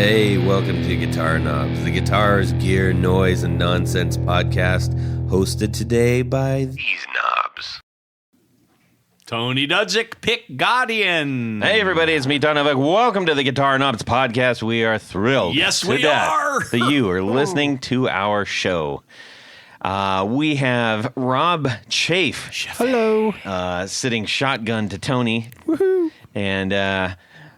Hey, welcome to Guitar Knobs, the guitars, gear, noise, and nonsense podcast, hosted today by these knobs. Tony Dudzik, Pick Guardian. Hey everybody, it's me, Donovan. Welcome to the Guitar Knobs podcast. We are thrilled we are that you are listening to our show. We have Rob Chafe. Hello. Sitting shotgun to Tony. Woohoo. And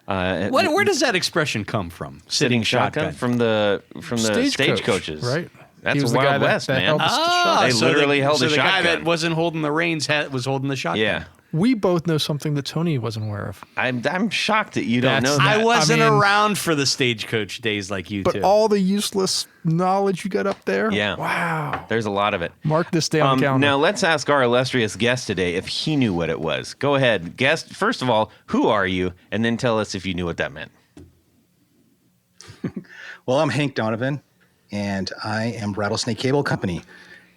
where does that expression come from? sitting shotgun from the stagecoaches, right? That's He was the guy Wild West, that man. held us to shotgun. They literally held so a the guy shotgun. that wasn't holding the reins was holding the shotgun. Yeah. We both know something that Tony wasn't aware of. I'm shocked that you don't That's- know that. I wasn't I mean- around for the stagecoach days like you But two. all the useless knowledge you got up there? Yeah. Wow. There's a lot of it. Mark this day on the calendar. Now, let's ask our illustrious guest today if he knew what it was. Go ahead. Guest, first of all, who are you? And then tell us if you knew what that meant. Well, I'm Hank Donovan, and I am Rattlesnake Cable Company.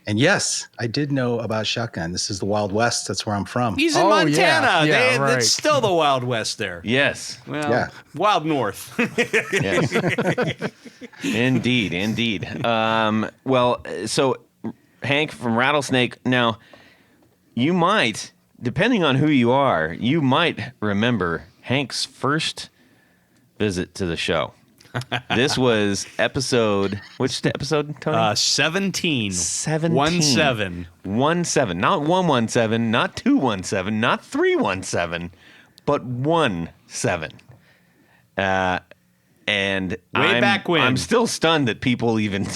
And yes, I did know about shotgun. This is the Wild West. That's where I'm from. He's in Oh, Montana. yeah, right. It's still the Wild West there. Yes. Well, Yeah. Wild North. Yes. Indeed. So Hank from Rattlesnake. Now, you might, depending on who you are, you might remember Hank's first visit to the show. This was which episode, Tony? 17. 17. 17. 17, not 117, not 217, not 317, but 17. And Back when. I'm still stunned that people even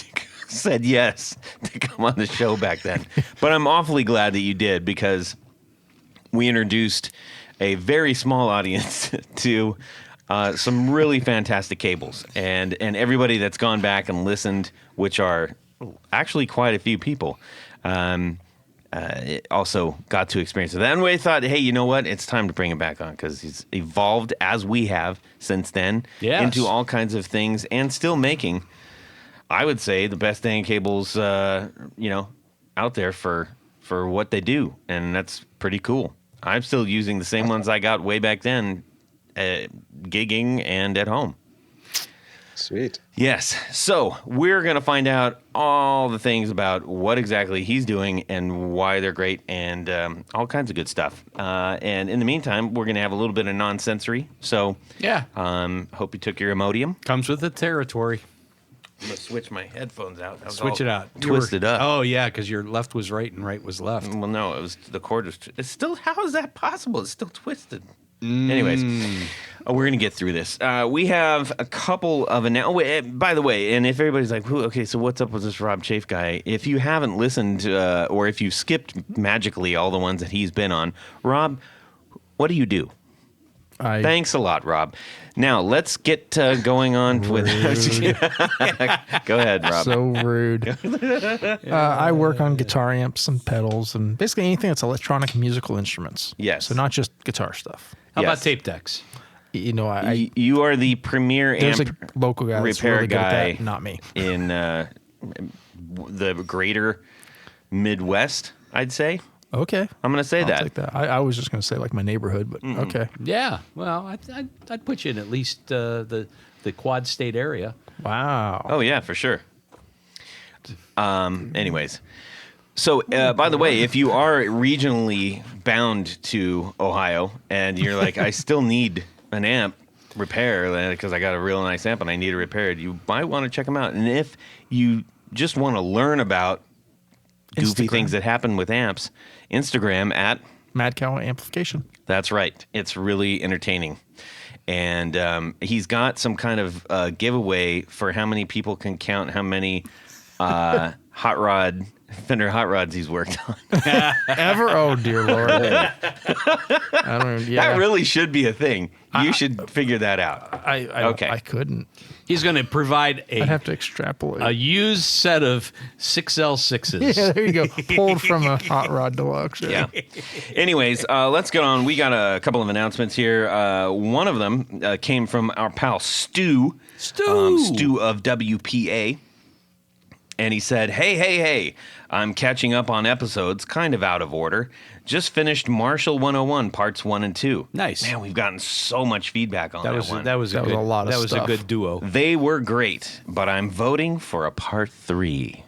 said yes to come on the show back then. But I'm awfully glad that you did, because we introduced a very small audience to some really fantastic cables, and everybody that's gone back and listened, which are actually quite a few people, also got to experience it. And we thought, hey, you know what? It's time to bring him back on, because he's evolved, as we have since then, Yes. into all kinds of things, and still making, I would say, the best dang cables, out there for what they do, and that's pretty cool. I'm still using the same ones I got way back then, gigging and at home. Sweet. Yes. So we're going to find out all the things about what exactly he's doing and why they're great, and all kinds of good stuff. And in the meantime, we're going to have a little bit of non-sensory. So Yeah. hope you took your Imodium. Comes with the territory. I'm going to switch my headphones out. That was Switch all it out. Twisted up. Oh, yeah, because your left was right and right was left. Well, no, it was the cord was. It's still. How is that possible? It's still twisted. Anyways, we're gonna get through this. We have a couple of by the way, and if everybody's like, okay, so what's up with this Rob Chafe guy? If you haven't listened, or if you skipped magically all the ones that he's been on, Rob, what do you do? Thanks a lot, Rob. Now let's get going on with. Go ahead, Rob. So rude. I work on guitar amps and pedals and basically anything that's electronic musical instruments. Yes. So not just guitar stuff. How Yes. about tape decks? You know, I You are the premier there's amp a local guy that's repair really good at guy that, not me. in the greater Midwest, I'd say. Okay. I'm going to say I'll that. take that. I was just going to say like my neighborhood, but okay. Yeah. Well, I'd put you in at least the Quad State area. Wow. Oh, yeah, for sure. Anyways. So, by the way, if you are regionally bound to Ohio and you're like, I still need an amp repair because I got a real nice amp and I need it repaired, you might want to check them out. And if you just want to learn about goofy Instagram. things that happen with amps, Instagram at Mad Cow Amplification. That's right. It's really entertaining. And he's got some kind of giveaway for how many people can count how many Fender hot rods he's worked on. Ever? Oh, dear Lord. I don't even, yeah. That really should be a thing. You should figure that out. Okay. I couldn't. He's going to provide I'd have to extrapolate. a used set of 6L6s. Yeah, there you go. Pulled from a Hot Rod Deluxe. Yeah. Anyways, let's get on. We got a couple of announcements here. One of them came from our pal Stu. Stu of WPA. And he said, hey, I'm catching up on episodes, kind of out of order. Just finished Marshall 101 parts 1 and 2. Nice. Man, we've gotten so much feedback on that one. That was a stuff. good duo. They were great, but I'm voting for a part 3.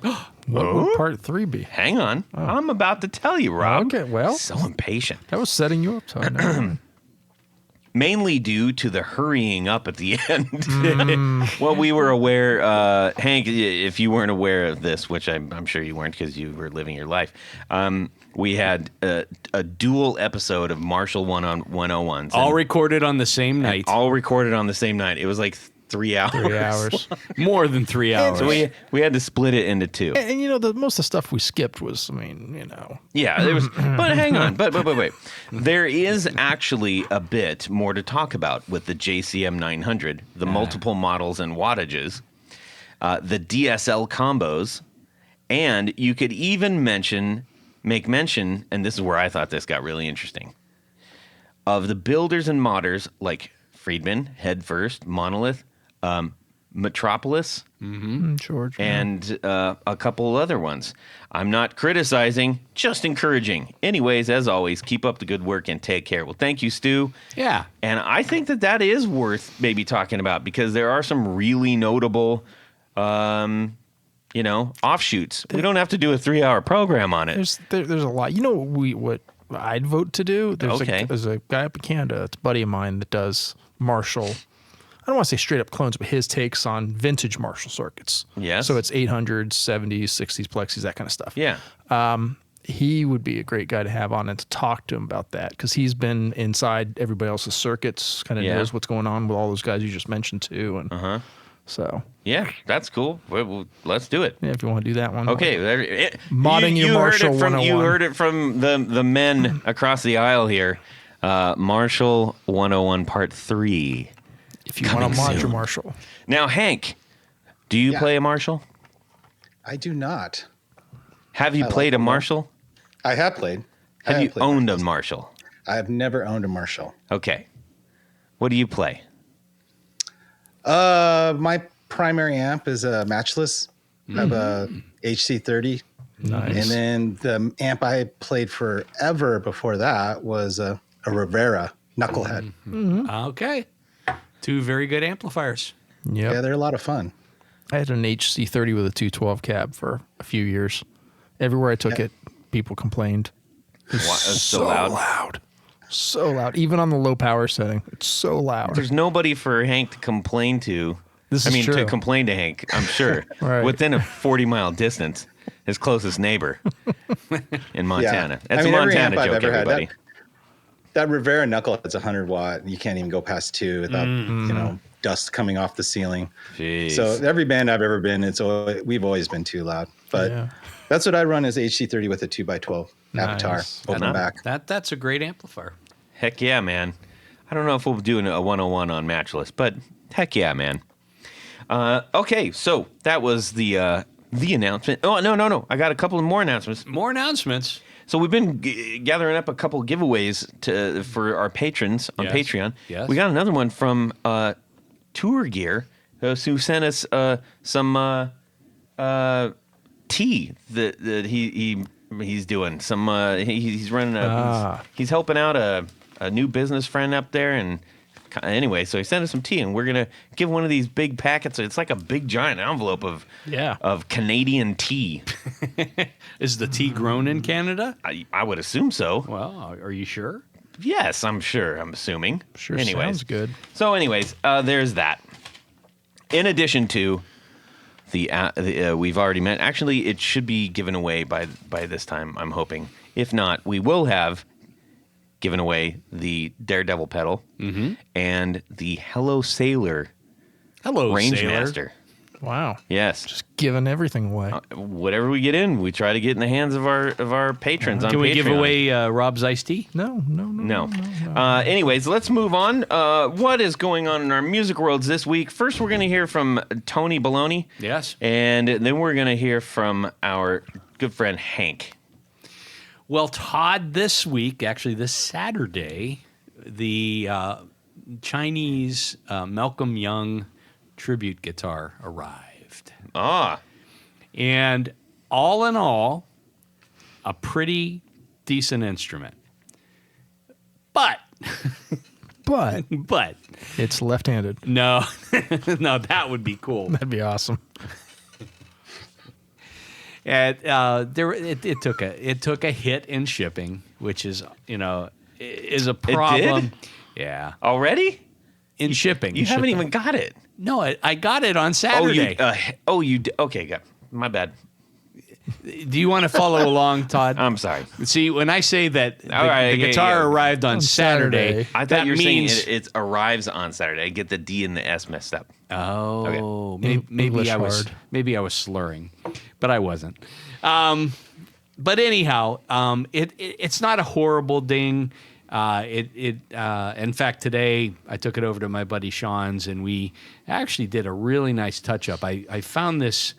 What would part 3 be? Hang on. I'm about to tell you, Rob. Okay, well. So impatient. That was setting you up, Todd. Never mind. Mainly due to the hurrying up at the end. Well, we were aware, Hank, if you weren't aware of this, which I'm sure you weren't because you were living your life, we had a dual episode of Marshall 101s. All recorded on the same night. All recorded on the same night. It was like 3 hours. 3 hours. More than 3 hours. So we had to split it into 2. And you know, most of the stuff we skipped was, I mean, you know. Yeah, there was. But hang on. But wait. There is actually a bit more to talk about with the JCM 900, the multiple models and wattages, the DSL combos, and you could even make mention, and this is where I thought this got really interesting, of the builders and modders like Friedman, Head First, Monolith, Metropolis, George. and a couple other ones. I'm not criticizing, just encouraging. Anyways, as always, keep up the good work and take care. Well, thank you, Stu. Yeah. And I think that is worth maybe talking about because there are some really notable, offshoots. We don't have to do a 3-hour program on it. There's a lot. You know what I'd vote to do? There's a guy up in Canada, it's a buddy of mine that does Marshall. I don't want to say straight up clones, but his takes on vintage Marshall circuits. Yes. So it's 800s, 70s, 60s, plexis, that kind of stuff. Yeah. He would be a great guy to have on and to talk to him about that because he's been inside everybody else's circuits, kind of knows what's going on with all those guys you just mentioned too. And so. Yeah, that's cool. Well, let's do it. Yeah, if you want to do that one. Okay. Modding your Marshall 101. You heard it from the men across the aisle here. Marshall 101 Part 3. If you want to mod your Marshall. Now, Hank, do you play a Marshall? I do not. Have you played a Marshall? I have played. Have you owned a Marshall? I have never owned a Marshall. Okay. What do you play? My primary amp is a matchless. I have a HC30. Nice. And then the amp I played forever before that was a Rivera Knucklehead. Okay. 2 very good amplifiers. Yep. Yeah, they're a lot of fun. I had an HC30 with a 212 cab for a few years. Everywhere I took it, people complained. It's so loud. So loud. Even on the low power setting, it's so loud. There's nobody for Hank to complain to. True. To complain to Hank, I'm sure. Right. Within a 40-mile distance, his closest neighbor in Montana. Yeah. That's a Montana joke, everybody. That Rivera Knucklehead's 100 watt. You can't even go past 2 without dust coming off the ceiling. Jeez. So every band I've ever been, we've always been too loud. But that's what I run is HC30 with a 2x12 Avatar open back. That's a great amplifier. Heck yeah, man. I don't know if we'll do a 101 on Matchless, but heck yeah, man. Okay, so that was the announcement. Oh, no. I got a couple of more announcements. More announcements. So we've been gathering up a couple giveaways for our patrons on Patreon. Yes. We got another one from Tour Gear who sent us some tea that he's doing. He's running he's helping out a new business friend up there, and anyway, so he sent us some tea, and we're gonna give one of these big packets. It's like a big giant envelope of Canadian tea. Is the tea grown in Canada? I would assume so. Well, are you sure? Yes, I'm sure. I'm assuming. Sure, sounds good. So, anyways, there's that. In addition to the we've already met. Actually, it should be given away by this time, I'm hoping. If not, we will have given away the Daredevil pedal and the Hello Sailor Rangemaster. Wow. Yes. Just giving everything away. Whatever we get in, we try to get in the hands of our patrons on Patreon. Can we give away Rob's iced tea? No. Anyways, let's move on. What is going on in our music worlds this week? First, we're going to hear from Tony Baloney. Yes. And then we're going to hear from our good friend Hank. Well, Todd, this week, actually this Saturday, the Chinese Malcolm Young tribute guitar arrived. Ah. And all in all, a pretty decent instrument. But But it's left-handed. no, no, that would be cool. That'd be awesome. And it took a hit in shipping, which is is a problem. did? Yeah, Already? in shipping. You haven't even got it. No, I got it on Saturday. Okay, my bad. Do you want to follow along, Todd? I'm sorry. See, when I say that the right, guitar yeah. arrived on Saturday, Saturday. I thought that you were means saying it arrives on Saturday. I get the D and the S messed up. Oh, Okay. maybe English I was hard. maybe I was slurring, but I wasn't. But anyhow, it's not a horrible ding. In fact, today I took it over to my buddy Sean's, and we actually did a really nice touch up. I found this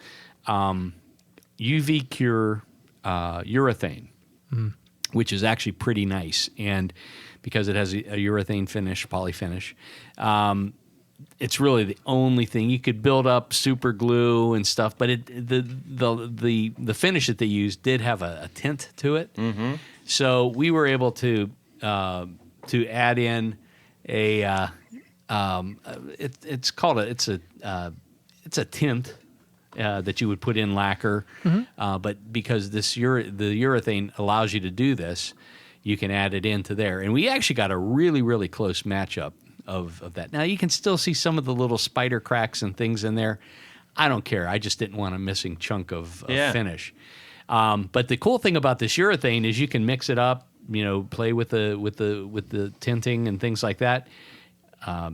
UV Cure urethane, which is actually pretty nice, and because it has a urethane finish, poly finish. It's really the only thing. You could build up super glue and stuff, but the finish that they used did have a tint to it. Mm-hmm. So we were able to add in a it's a tint that you would put in lacquer, but because the urethane allows you to do this, you can add it into there, and we actually got a really, really close matchup of that. Now you can still see some of the little spider cracks and things in there. I don't care. I just didn't want a missing chunk of finish. But the cool thing about this urethane is you can mix it up. Play with the tinting and things like that.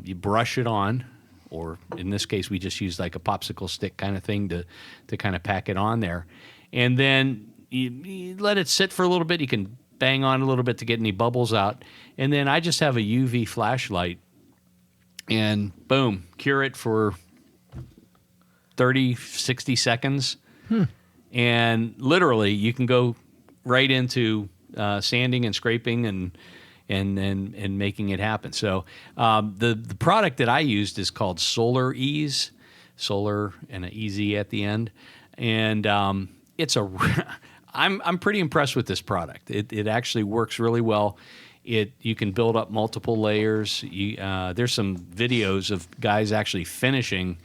You brush it on, or in this case, we just used like a popsicle stick kind of thing to kind of pack it on there, and then you let it sit for a little bit. You can bang on a little bit to get any bubbles out, and then I just have a UV flashlight. And boom, cure it for 30, 60 seconds. And literally you can go right into sanding and scraping and making it happen. So the product that I used is called Solar Ease, Solar and an EZ at the end. And I'm pretty impressed with this product. It actually works really well. You can build up multiple layers. There's some videos of guys actually finishing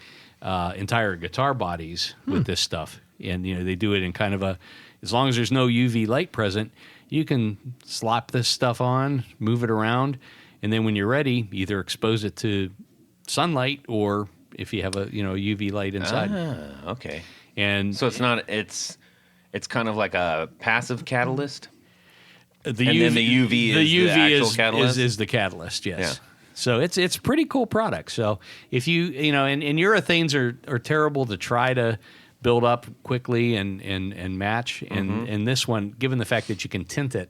entire guitar bodies with this stuff, and they do it in kind of as long as there's no UV light present, you can slap this stuff on, move it around, and then when you're ready, either expose it to sunlight or if you have a UV light inside. Okay. And So it's kind of like a passive catalyst. Then the UV is the actual catalyst? is the catalyst, yes. Yeah. So it's a pretty cool product. So if and urethanes are terrible to try to build up quickly and match. And this one, given the fact that you can tint it,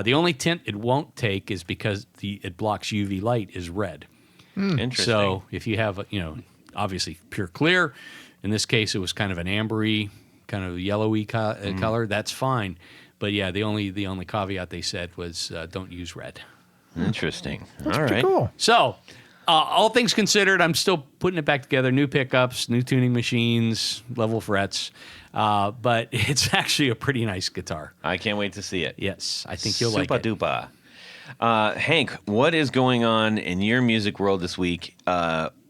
the only tint it won't take is because it blocks UV light is red. Interesting. So if you have obviously pure clear, in this case it was kind of an ambery, kind of yellowy color, that's fine. But yeah, the only caveat they said was don't use red. Interesting. That's All pretty right. cool. So, all things considered, I'm still putting it back together. New pickups, new tuning machines, level frets. But it's actually a pretty nice guitar. I can't wait to see it. Yes, I think you'll like it. Super duper. Hank, what is going on in your music world this week?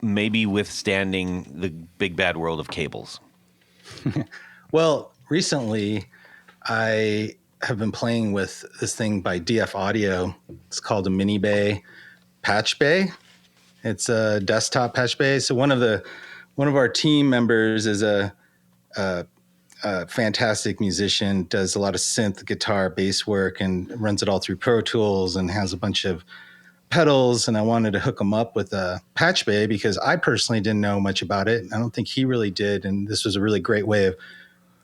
Maybe withstanding the big bad world of cables. Well, recently I have been playing with this thing by DF Audio. It's called a Mini Bay Patch Bay. It's a desktop patch bay. So one of our team members is a fantastic musician, does a lot of synth, guitar, bass work, and runs it all through Pro Tools and has a bunch of pedals. And I wanted to hook him up with a patch bay because I personally didn't know much about it. I don't think he really did. And this was a really great way of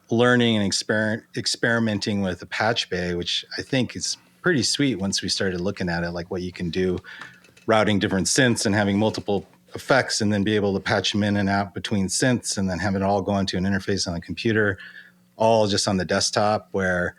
learning and experimenting with a patch bay, which I think is pretty sweet once we started looking at it, like what you can do, routing different synths and having multiple effects and then be able to patch them in and out between synths and then have it all go into an interface on a computer, all just on the desktop, where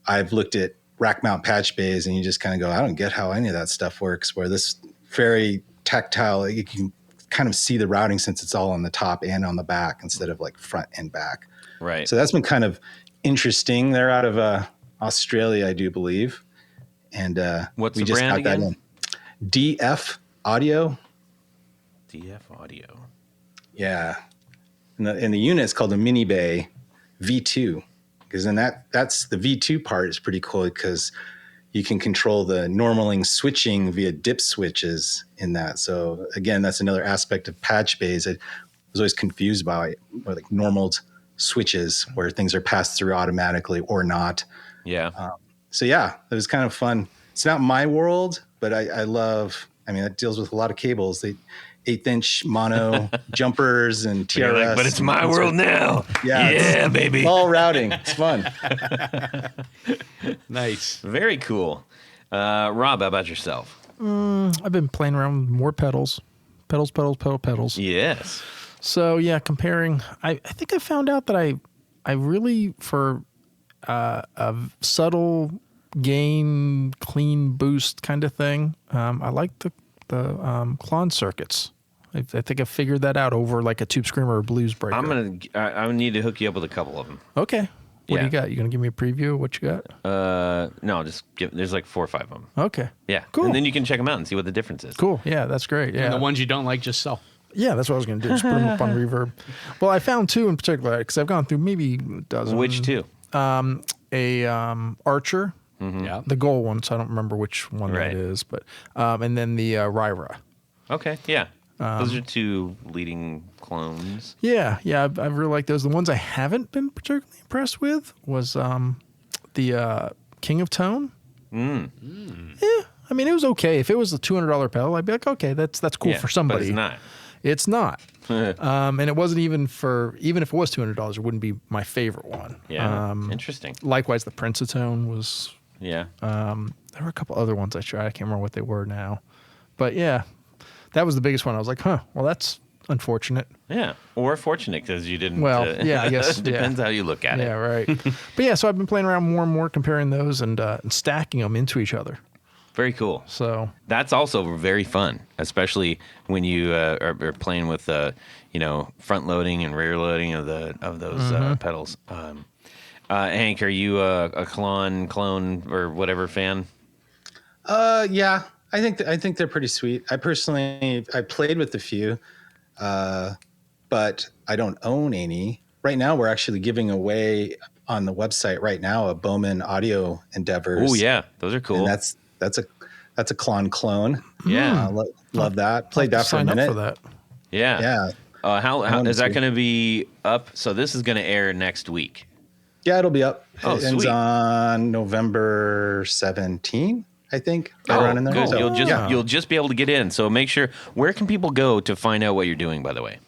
I've looked at rack mount patch bays and you just kind of go, I don't get how any of that stuff works, where this very tactile, you can kind of see the routing since it's all on the top and on the back instead of like front and back. Right. So that's been kind of interesting. They're out of Australia, I do believe. And What's we the just brand got again? that in. DF Audio. DF Audio. Yeah. And the unit's called a Mini Bay V2. Because then that's the V2 part is pretty cool because you can control the normaling switching via dip switches in that. So again, that's another aspect of patch bays. I was always confused by like normaled switches where things are passed through automatically or not. Yeah. So yeah, it was kind of fun. It's not my world, but I love, I mean, it deals with a lot of cables. They 1/8-inch mono jumpers and TRS. But it's my world now. Yeah, baby. All routing. It's fun. Nice. Very cool. Rob, how about yourself? I've been playing around with more pedals. Pedals. Yes. So yeah, comparing, I think I found out that I really, for a subtle gain, clean boost kind of thing, I like the Klon circuits. I think I figured that out over like a Tube Screamer or Blues Breaker. I need to hook you up with a couple of them. Okay. What do Yeah. you got? You gonna give me a preview of what you got? No, there's like 4 or 5 of them. Okay. Yeah. Cool. And then you can check them out and see what the difference is. Cool. Yeah, that's great. Yeah. And the ones you don't like, just sell. Yeah, that's what I was going to do. Just put them up on reverb. Well, I found 2 in particular because I've gone through maybe a dozen. Which 2? A Archer, Yeah. the gold one. So I don't remember which one Right. that is, but and then the Ryra. Okay. Yeah. Those are 2 leading clones. Yeah, I've really liked those. The ones I haven't been particularly impressed with was the King of Tone. Yeah, I mean it was okay. If it was a $200 pedal, I'd be like, okay, that's cool Yeah, for somebody. But It's not. And it wasn't even if it was $200, it wouldn't be my favorite one. Yeah. Interesting. Likewise, the Prince of Tone was. Yeah. There were a couple other ones I tried. I can't remember what they were now, but yeah, that was the biggest one. I was like, huh. Well, that's unfortunate. Yeah. Or fortunate because you didn't. Well, yeah, I guess. Depends how you look at Yeah, it. right. But yeah, so I've been playing around more and more, comparing those and stacking them into each other. Very cool. So That's also very fun, especially when you are playing with front loading and rear loading of those pedals. Hank, are you a clone or whatever fan? Yeah, I think they're pretty sweet. I played with a few, but I don't own any. Right now, we're actually giving away on the website right now a Bowman Audio Endeavors. Oh yeah, those are cool. And that's a clone. Yeah. Love that. Played that for a sign minute. up for that. Yeah. Yeah. How is that going to be up? So this is going to air next week. Yeah, it'll be up. Oh, It ends sweet. on November 17, I think. Right around in there. good. So, You'll just be able to get in. So make sure. Where can people go to find out what you're doing? By the way.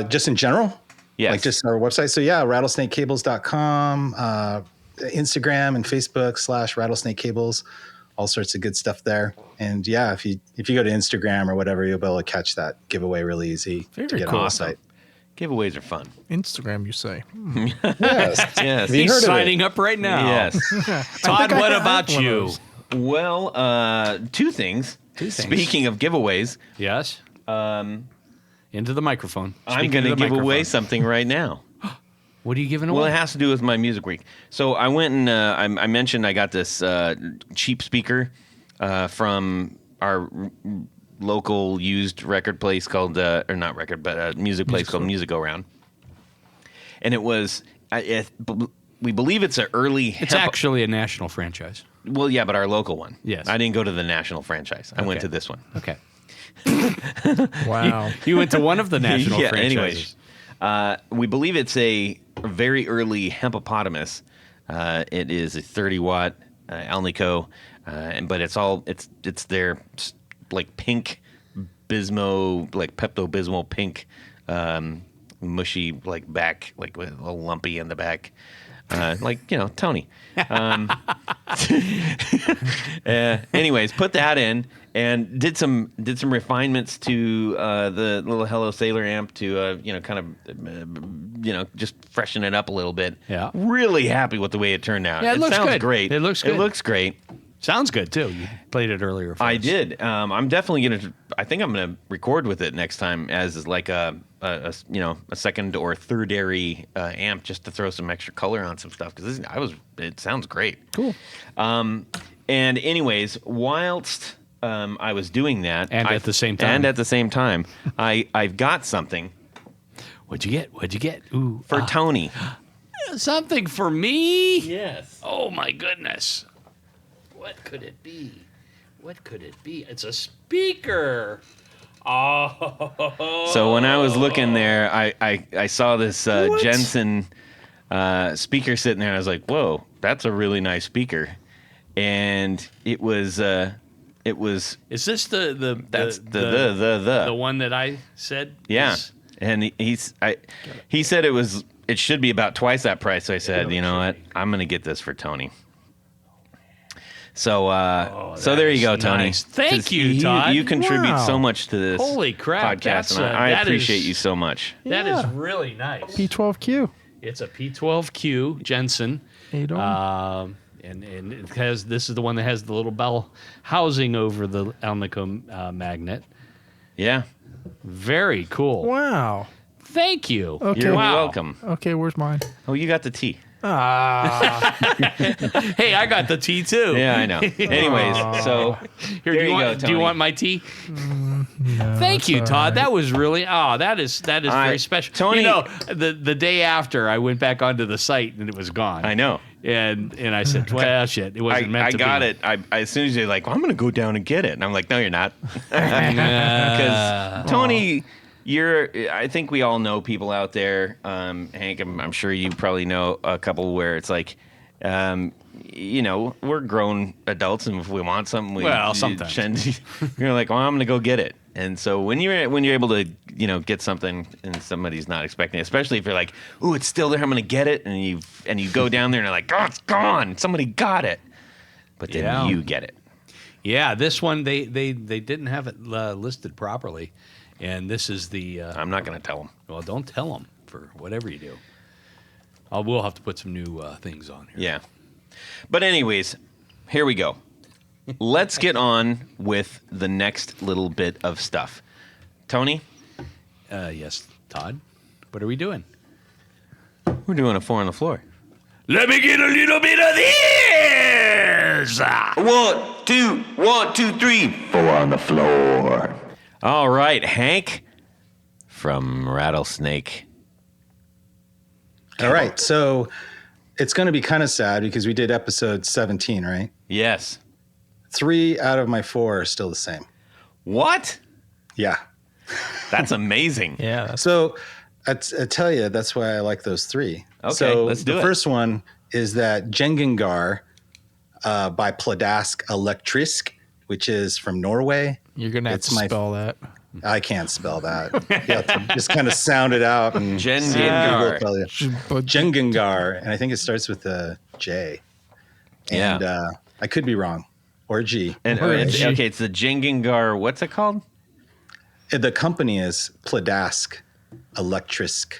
Just in general? Yes. Like just our website. So yeah, rattlesnakecables.com, Instagram and Facebook /Rattlesnake Cables, all sorts of good stuff there. And yeah, if you go to Instagram or whatever, you'll be able to catch that giveaway really easy to Very get cool. on the Awesome. site. Giveaways are fun. Instagram, you say? Yes. Yes. Have you He's heard of it? signing up right now. Yes. Todd, I what have about one of you? those. Well, 2 things. Speaking of giveaways, Yes. Into the microphone. I'm Speaking going to the give away microphone. something right now. What are you giving Well, away? it has to do with my music week. So I went and I mentioned I got this cheap speaker from our local used record place called, or not record, but a music place called Music Go Round. And it was, we believe it's an early. It's actually a national franchise. Well, yeah, but our local one. Yes. I didn't go to the national franchise. I went Okay. to this one. Okay. Wow. You went to one of the national Yeah, franchises. anyways. We believe it's a very early hempopotamus. It is a 30-watt Alnico, but it's their like pink Bismo, like Pepto-Bismol pink, mushy like back, like with a little lumpy in the back. Like Tony. Anyways, put that in and did some refinements to the little Hello Sailor amp to kind of just freshen it up a little bit. Yeah. Really happy with the way it turned out. Yeah, it looks sounds good. great. It looks good. It looks great. Sounds good too. You played it earlier. For I us. did. I'm definitely gonna. I think I'm gonna record with it next time as like a second or thirdary amp, just to throw some extra color on some stuff because it sounds great. Cool. And anyways, whilst I was doing that, And at the same time, I've got something What'd you get? Ooh, for Tony. something for me? Yes. Oh my goodness. What could it be? It's a speaker. Oh. So when I was looking there, I saw this Jensen speaker sitting there. I was like, "Whoa, that's a really nice speaker," and it was. Is this the one that I said? Yeah, is- and he said it should be about twice that price. So I said, you know what, I'm gonna get this for Tony. So there you go, Tony. Nice. Thank you, Todd. You contribute Wow. so much to this Holy crap, podcast, and I that appreciate is- you so much. That is Yeah. really nice. P12Q. It's a P12Q Jensen. Hey, dog. And it has, this is the one that has the little bell housing over the Alnico magnet. Yeah, Very cool. Wow. Thank you. Okay. you're Wow. welcome. Okay, where's mine? Oh, you got the tea. Ah. Hey, I got the tea too. Yeah, I know. Anyways, so Here, there do you you go, want, do you Tony. want my tea? No, Thank you, that's Todd. all right. That was really that is very special. Tony- You know, the day after I went back onto the site and it was gone. I know. And I said, well, shit, it wasn't meant I to got be. it. As soon as you're like, well, I'm going to go down and get it. And I'm like, no, you're not. Uh, Because Tony, I think we all know people out there. Hank, I'm sure you probably know a couple where it's like, we're grown adults, and if we want something, sometimes. you're like, well, I'm going to go get it. And so when you're able to, get something and somebody's not expecting it, especially if you're like, ooh, it's still there, I'm going to get it. And you go down there and you're like, oh, it's gone. Somebody got it. But then Yeah. you get it. Yeah, this one, they didn't have it listed properly. And this is the... I'm not going to tell them. well, don't tell them for whatever you do. We'll have to put some new things on here. Yeah. But anyways, here we go. Let's get on with the next little bit of stuff. Tony, Yes, Todd. What are we doing? we're doing a 4 on the floor. Let me get a little bit of this! 1, 2, 3. 4 on the floor. All right, Hank from Rattlesnake. All right. So it's going to be kind of sad because we did episode 17, right? Yes. 3 out of my 4 are still the same. What? Yeah. That's amazing. Yeah. So I tell you, that's why I like those 3. Okay, so let's do the it. first one is that Jengengar by Pladask Elektrisk, which is from Norway. You're going to have It's to my- spell that. I can't spell that. You have to just kind of sound it out. And Jengengar. Google will tell you. But Jengengar, and I think it starts with a J. And I could be wrong. Or G. And it's the Jengengar. What's it called? The company is Pladask Elektrisk,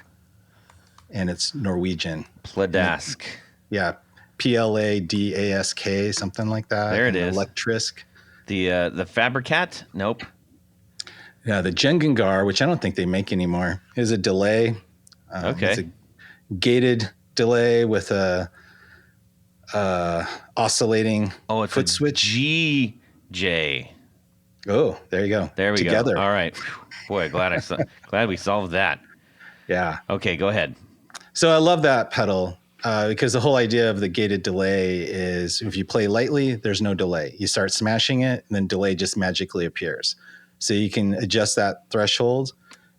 and it's Norwegian. Pladask. Yeah, Pladask, something like that. There it and is. Elektrisk. The Fabricat? Nope. Yeah, the Jengengar, which I don't think they make anymore, is a delay. Okay. It's a gated delay with a oscillating Oh, it's foot a switch. GJ. Oh, there you go. There we Together. go. All right. Boy, glad we solved that. Yeah. Okay, go ahead. So I love that pedal because the whole idea of the gated delay is if you play lightly, there's no delay. You start smashing it, and then delay just magically appears. So you can adjust that threshold.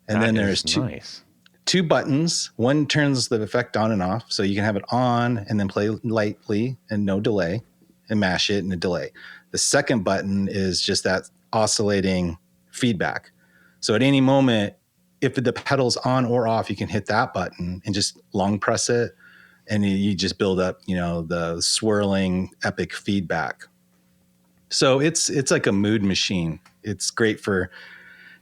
And then That there's is two nice. two buttons. One turns the effect on and off. So you can have it on and then play lightly and no delay and mash it and a delay. The second button is just that oscillating feedback. So at any moment, if the pedal's on or off, you can hit that button and just long press it. And you just build up, the swirling epic feedback. So it's like a mood machine. It's great for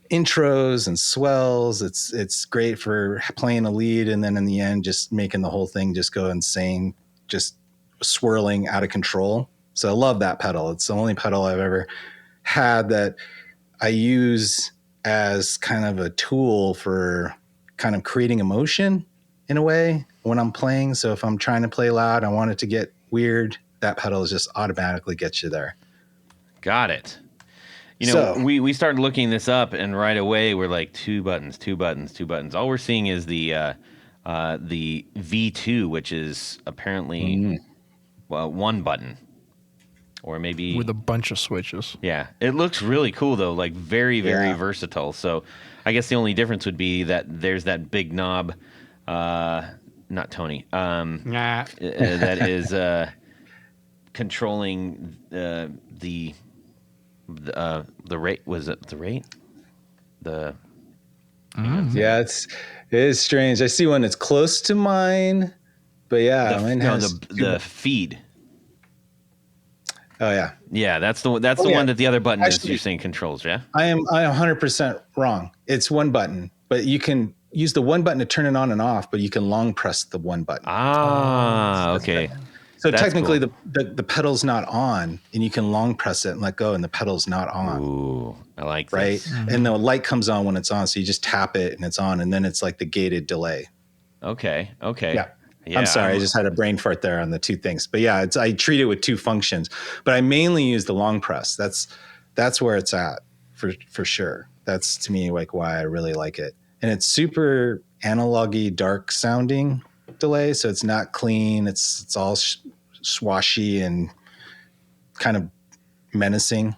intros and swells. It's great for playing a lead and then in the end just making the whole thing just go insane, just swirling out of control. So I love that pedal. It's the only pedal I've ever had that I use as kind of a tool for kind of creating emotion in a way when I'm playing. So if I'm trying to play loud, I want it to get weird, that pedal just automatically gets you there. Got it. We started looking this up, and right away we're like two buttons. All we're seeing is the V2, which is apparently one button, or maybe with a bunch of switches. Yeah, it looks really cool though, like very versatile. So I guess the only difference would be that there's that big knob, not Tony, that is controlling the rate. Was it the rate? Yeah, it is strange. I see one that's close to mine, but yeah, mine has the feed. Oh yeah, yeah. That's the one that the other button is you're saying controls. Yeah, I am 100% wrong. It's one button, but you can use the one button to turn it on and off. But you can long press the one button. Okay. So That's technically, cool. the pedal's not on, and you can long press it and let go, and the pedal's not on. Ooh, I like this. Right, and the light comes on when it's on, so you just tap it and it's on, and then it's like the gated delay. Okay. Yeah. I'm sorry, I just had a brain fart there on the two things, but yeah, I treat it with two functions, but I mainly use the long press. That's where it's at for sure. That's to me like why I really like it, and it's super analog-y, dark sounding delay, so it's not clean. It's all swashy and kind of menacing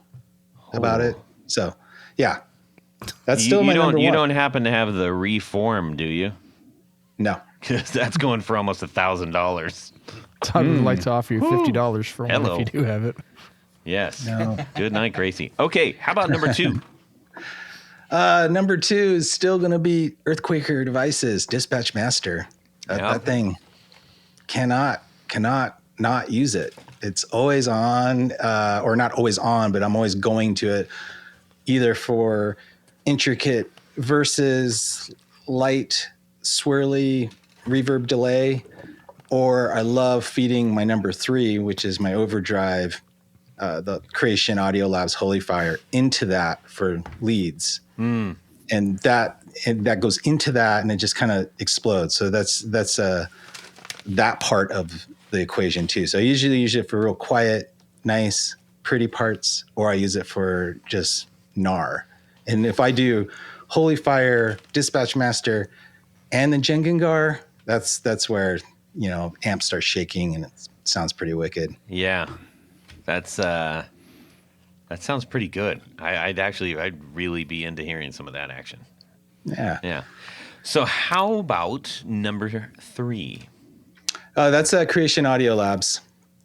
about it. So yeah, that's still my number one. You don't happen to have the Reform, do you? No, because that's going for almost $1,000. Todd would like to offer you $50 for one if you do have it. Yes. No. Good night, Gracie. Okay, how about number 2? Number 2 is still going to be Earthquaker Devices Dispatch Master. That thing cannot not use it. It's always on, or not always on, but I'm always going to it, either for intricate versus light, swirly reverb delay, or I love feeding my number 3, which is my overdrive, the Creation Audio Labs Holy Fire, into that for leads. And that goes into that, and it just kind of explodes. So that's that part of the equation too. So I usually use it for real quiet, nice, pretty parts, or I use it for just gnar. And if I do Holy Fire, Dispatch Master, and the Jengengar, that's where amp starts shaking and it sounds pretty wicked. Yeah, that sounds pretty good. I'd really be into hearing some of that action. Yeah. So how about number 3? That's Creation Audio Labs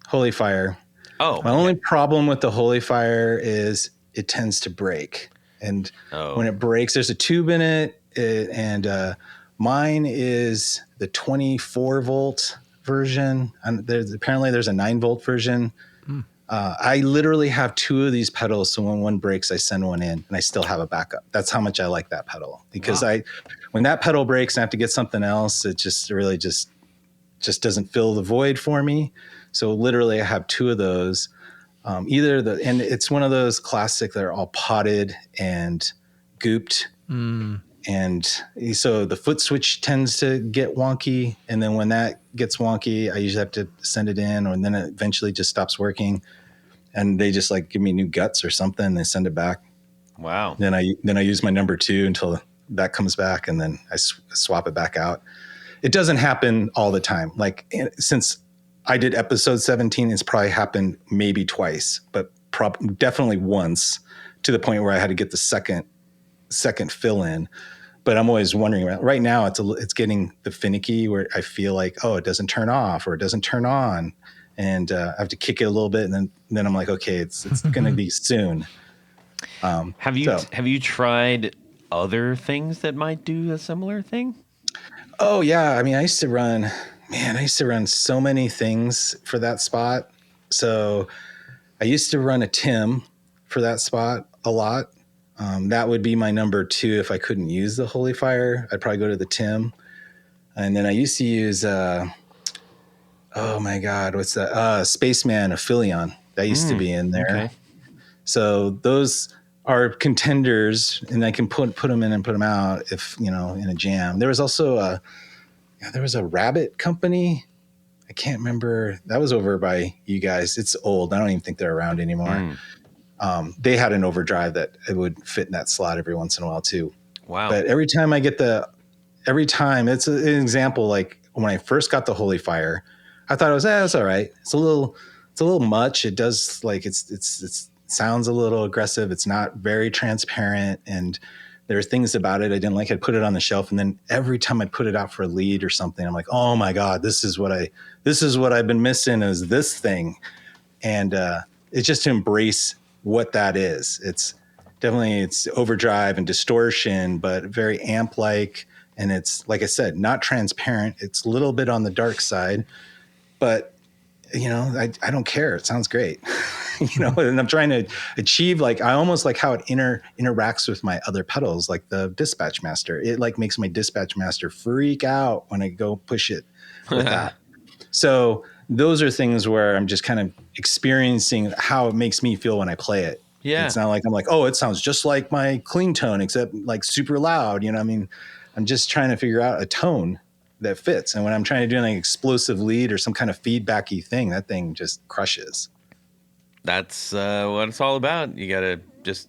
Holy Fire. Oh, my only problem with the Holy Fire is it tends to break, and when it breaks, there's a tube in it, and mine is the 24 volt version. And there's a 9-volt version. I literally have 2 of these pedals, so when one breaks, I send one in, and I still have a backup. That's how much I like that pedal, because when that pedal breaks and I have to get something else, it just really just doesn't fill the void for me. So literally, I have 2 of those. And it's one of those classic that are all potted and gooped. And so the foot switch tends to get wonky. And then when that gets wonky, I usually have to send it in, or then it eventually just stops working. And they just give me new guts or something. And they send it back. Wow. Then I use my number 2 until that comes back, and then I swap it back out. It doesn't happen all the time. Since I did episode 17, it's probably happened maybe twice, but definitely once, to the point where I had to get the second fill in. But I'm always wondering, right now it's getting the finicky where I feel like, it doesn't turn off or it doesn't turn on, and I have to kick it a little bit, and then I'm like, okay, it's going to be soon. Have you tried other things that might do a similar thing? Oh yeah, I mean, I used to run so many things for that spot. So I used to run a Tim for that spot a lot. That would be my number 2 if I couldn't use the Holy Fire. I'd probably go to the Tim. And then I used to use, oh my God, what's that? Spaceman Aphelion. that used to be in there. Okay. So those are contenders, and I can put them in and put them out if, in a jam. There was also there was a Rabbit company. I can't remember. That was over by you guys. It's old. I don't even think they're around anymore. They had an overdrive that it would fit in that slot every once in a while too. Wow. But every time it's an example. Like when I first got the Holy Fire, I thought it was, it's all right. It's a little much. It does it sounds a little aggressive. It's not very transparent. And there's things about it I didn't like. I'd put it on the shelf. And then every time I'd put it out for a lead or something, I'm like, oh my God, this is what I've been missing is this thing. And it's just to embrace what that is. It's overdrive and distortion, but very amp-like. And it's, like I said, not transparent. It's a little bit on the dark side, but I don't care. It sounds great. And I'm trying to achieve, I almost like how it interacts with my other pedals, like the Dispatch Master. It makes my Dispatch Master freak out when I go push it with that. So those are things where I'm just kind of experiencing how it makes me feel when I play it. Yeah. It's not like I'm like, oh, it sounds just like my clean tone, except super loud. I'm just trying to figure out a tone that fits. And when I'm trying to do an explosive lead or some kind of feedbacky thing, that thing just crushes. That's what it's all about. You got to just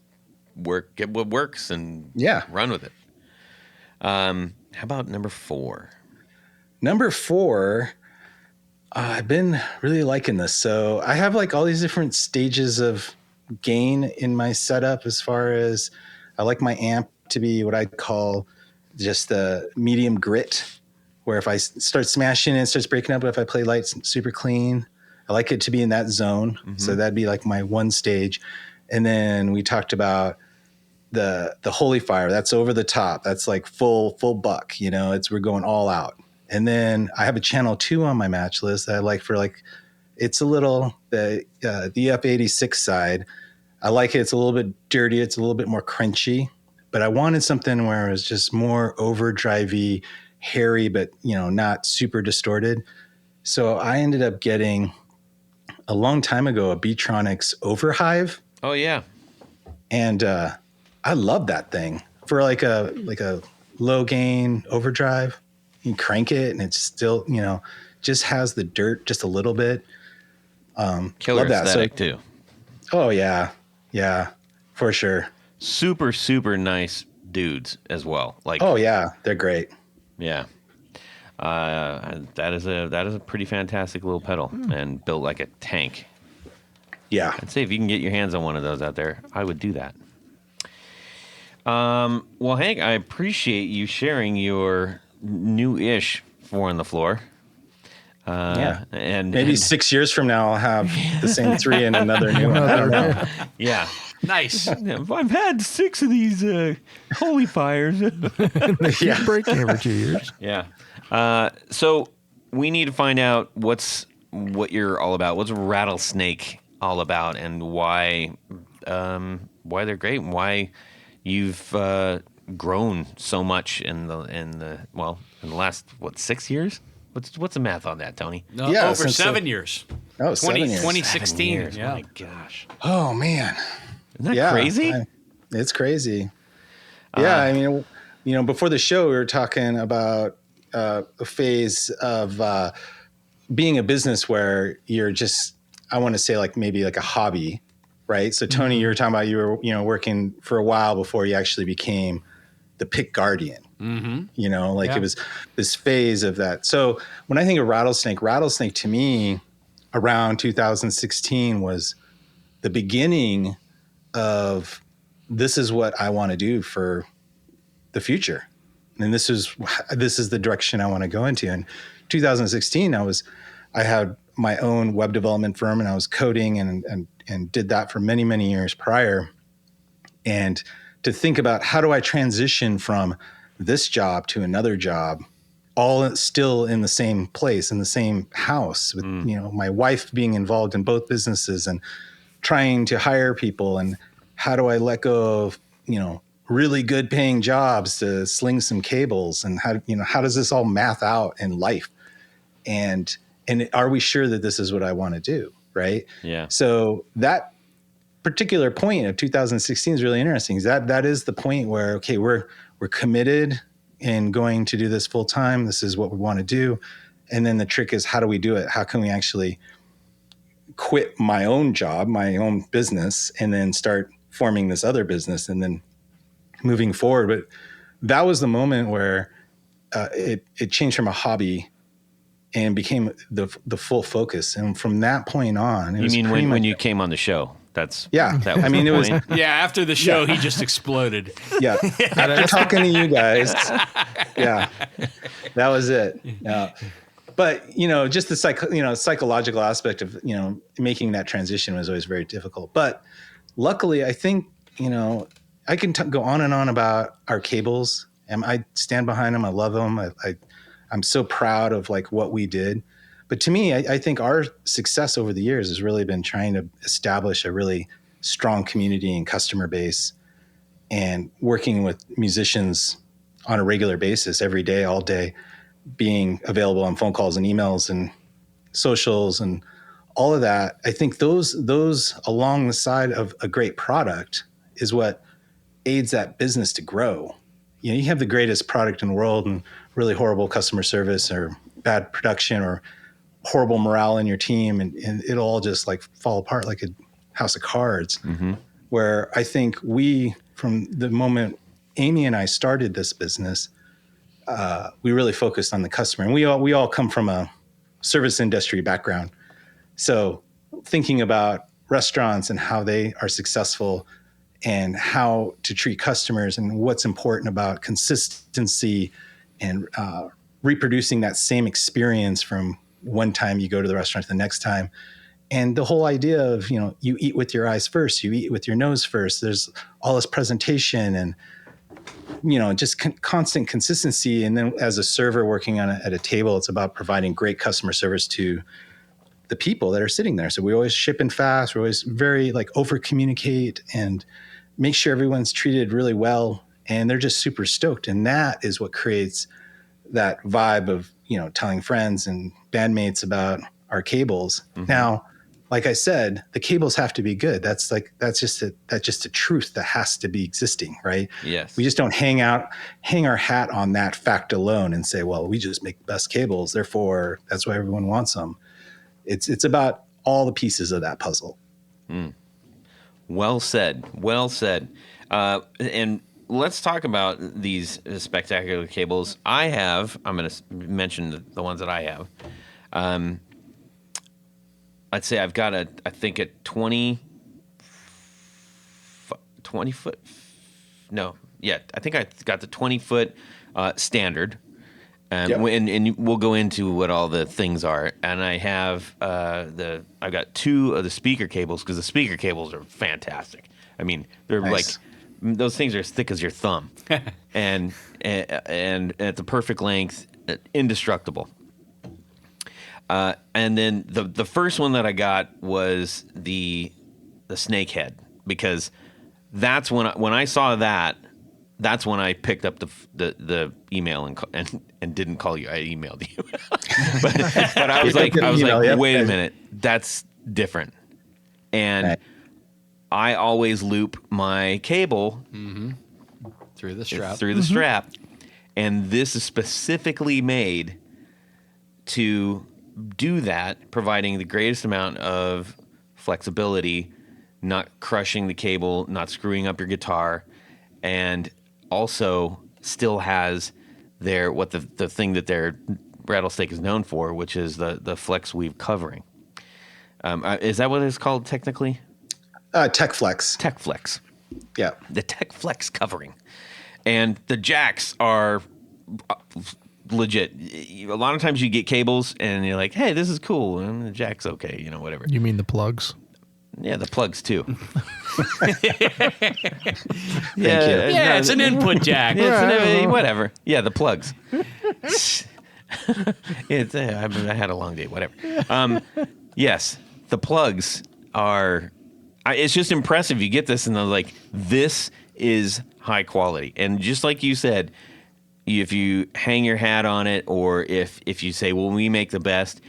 get what works and run with it. How about number 4? Number 4, I've been really liking this. So I have all these different stages of gain in my setup, as far as I like my amp to be what I'd call just the medium grit, where if I start smashing it starts breaking up, but if I play light, super clean. I like it to be in that zone. Mm-hmm. So that'd be my one stage. And then we talked about the Holy Fire. That's over the top. That's full buck, we're going all out. And then I have a channel 2 on my match list that I like for it's a little, the EF86 side. I like it. It's a little bit dirty. It's a little bit more crunchy, but I wanted something where it was just more overdrivey, hairy, but not super distorted. So I ended up getting a long time ago a Beatronics Overhive. Oh yeah. And I love that thing for a low gain overdrive. You crank it and it's still, just has the dirt just a little bit. Killer love that. aesthetic too. Oh yeah. Yeah, for sure. Super, super nice dudes as well. Oh yeah, they're great. Yeah. That is a pretty fantastic little pedal and built like a tank. Yeah. I'd say if you can get your hands on one of those out there, I would do that. Well, Hank, I appreciate you sharing your new-ish 4 on the floor. And maybe 6 years from now, I'll have the same 3 and another new one. I don't know. Yeah. Nice. I've had 6 of these Holy Fires. They keep breaking every 2 years. Yeah. So we need to find out what you're all about. What's Rattlesnake all about, and why they're great, and why you've grown so much in the last 6 years. What's the math on that, Tony? No, Yeah, over 7 years. Oh, 7 years. 2016. 7 years. Yeah. Oh my gosh. Oh man. Isn't that crazy? It's crazy. Yeah, I mean, before the show, we were talking about a phase of being a business where you're just, I want to say maybe a hobby, right? So Tony, you were talking about you were working for a while before you actually became the pick guardian. Mm-hmm. It was this phase of that. So when I think of Rattlesnake to me around 2016 was the beginning of, this is what I want to do for the future. And this is the direction I want to go into. In 2016, I had my own web development firm, and I was coding and did that for many, many years prior. And to think about, how do I transition from this job to another job, all still in the same place, in the same house, with my wife being involved in both businesses and trying to hire people, and how do I let go of really good paying jobs to sling some cables, and how does this all math out in life, and are we sure that this is what I want to do? right? Yeah. So that particular point of 2016 is really interesting. That is the point where, okay, we're committed and going to do this full time. This is what we want to do. And then the trick is, how do we do it? How can we actually quit my own job, my own business, and then start forming this other business and then moving forward? But that was the moment where it changed from a hobby and became the full focus. And from that point on, You mean when you came on the show? That was I mean, it was, Yeah, after the show, he just exploded. yeah. After talking to you guys, yeah, that was it. Yeah. But, just the psychological aspect of, making that transition was always very difficult. But luckily, I think, I can go on and on about our cables, and I stand behind them. I love them. I'm so proud of like what we did. But to me, I think our success over the years has really been trying to establish a really strong community and customer base, and working with musicians on a regular basis, every day, all day, being available on phone calls and emails and socials and all of that. I think those along the side of a great product is what aids that business to grow. You have the greatest product in the world and really horrible customer service or bad production or horrible morale in your team, and it'll all just like fall apart like a house of cards. Mm-hmm. Where I think from the moment Amy and I started this business, we really focused on the customer, and we all come from a service industry background. So thinking about restaurants and how they are successful and how to treat customers and what's important about consistency and reproducing that same experience from one time you go to the restaurant to the next time. And the whole idea of, you eat with your eyes first, you eat with your nose first. There's all this presentation and, just constant consistency. And then as a server working at a table, it's about providing great customer service to the people that are sitting there. So we always ship in fast. We always very over communicate and make sure everyone's treated really well. And they're just super stoked. And that is what creates that vibe of, telling friends and bandmates about our cables. Mm-hmm. Now, like I said, the cables have to be good. That's just a truth that has to be existing, right? Yes. We just don't hang our hat on that fact alone and say, well, we just make the best cables, therefore that's why everyone wants them. It's about all the pieces of that puzzle. Mm. Well said. And let's talk about these spectacular cables. I'm going to mention the ones that I have. I'd say I've got a 20 foot. No, yeah, I think I got the 20 foot standard. Yep. And we'll go into what all the things are. And I have I've got two of the speaker cables, because the speaker cables are fantastic. I mean, they're nice. Those things are as thick as your thumb, and at the perfect length, indestructible. And then the first one that I got was the snake head, because that's when I saw that. That's when I picked up the email and didn't call you. I emailed you, but I was like, wait a minute, that's different. And right. I always loop my cable through the strap. Strap, and this is specifically made to do that, providing the greatest amount of flexibility, not crushing the cable, not screwing up your guitar, and also still has the thing that their Rattlesnake is known for, which is the flex weave covering. Is that what it's called technically? Tech Flex. Tech Flex. Yeah. The Tech Flex covering. And the jacks are legit. A lot of times you get cables and you're like, hey, this is cool. And the jack's okay, whatever. You mean the plugs? Yeah, the plugs too. Thank you. Yeah, it's an input jack. Whatever. Yeah, the plugs. I had a long day, whatever. Yes, the plugs are... it's just impressive. You get this and they're like, this is high quality. And just like you said, if you hang your hat on it, or if you say, well, we make the best,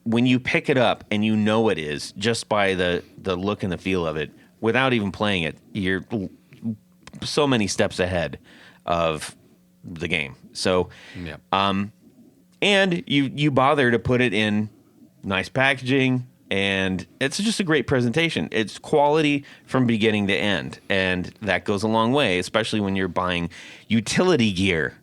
when you pick it up and you know it is just by the look and the feel of it, without even playing it, you're so many steps ahead of the game. So, and you bother to put it in nice packaging, and it's just a great presentation. It's quality from beginning to end, and that goes a long way, especially when you're buying utility gear.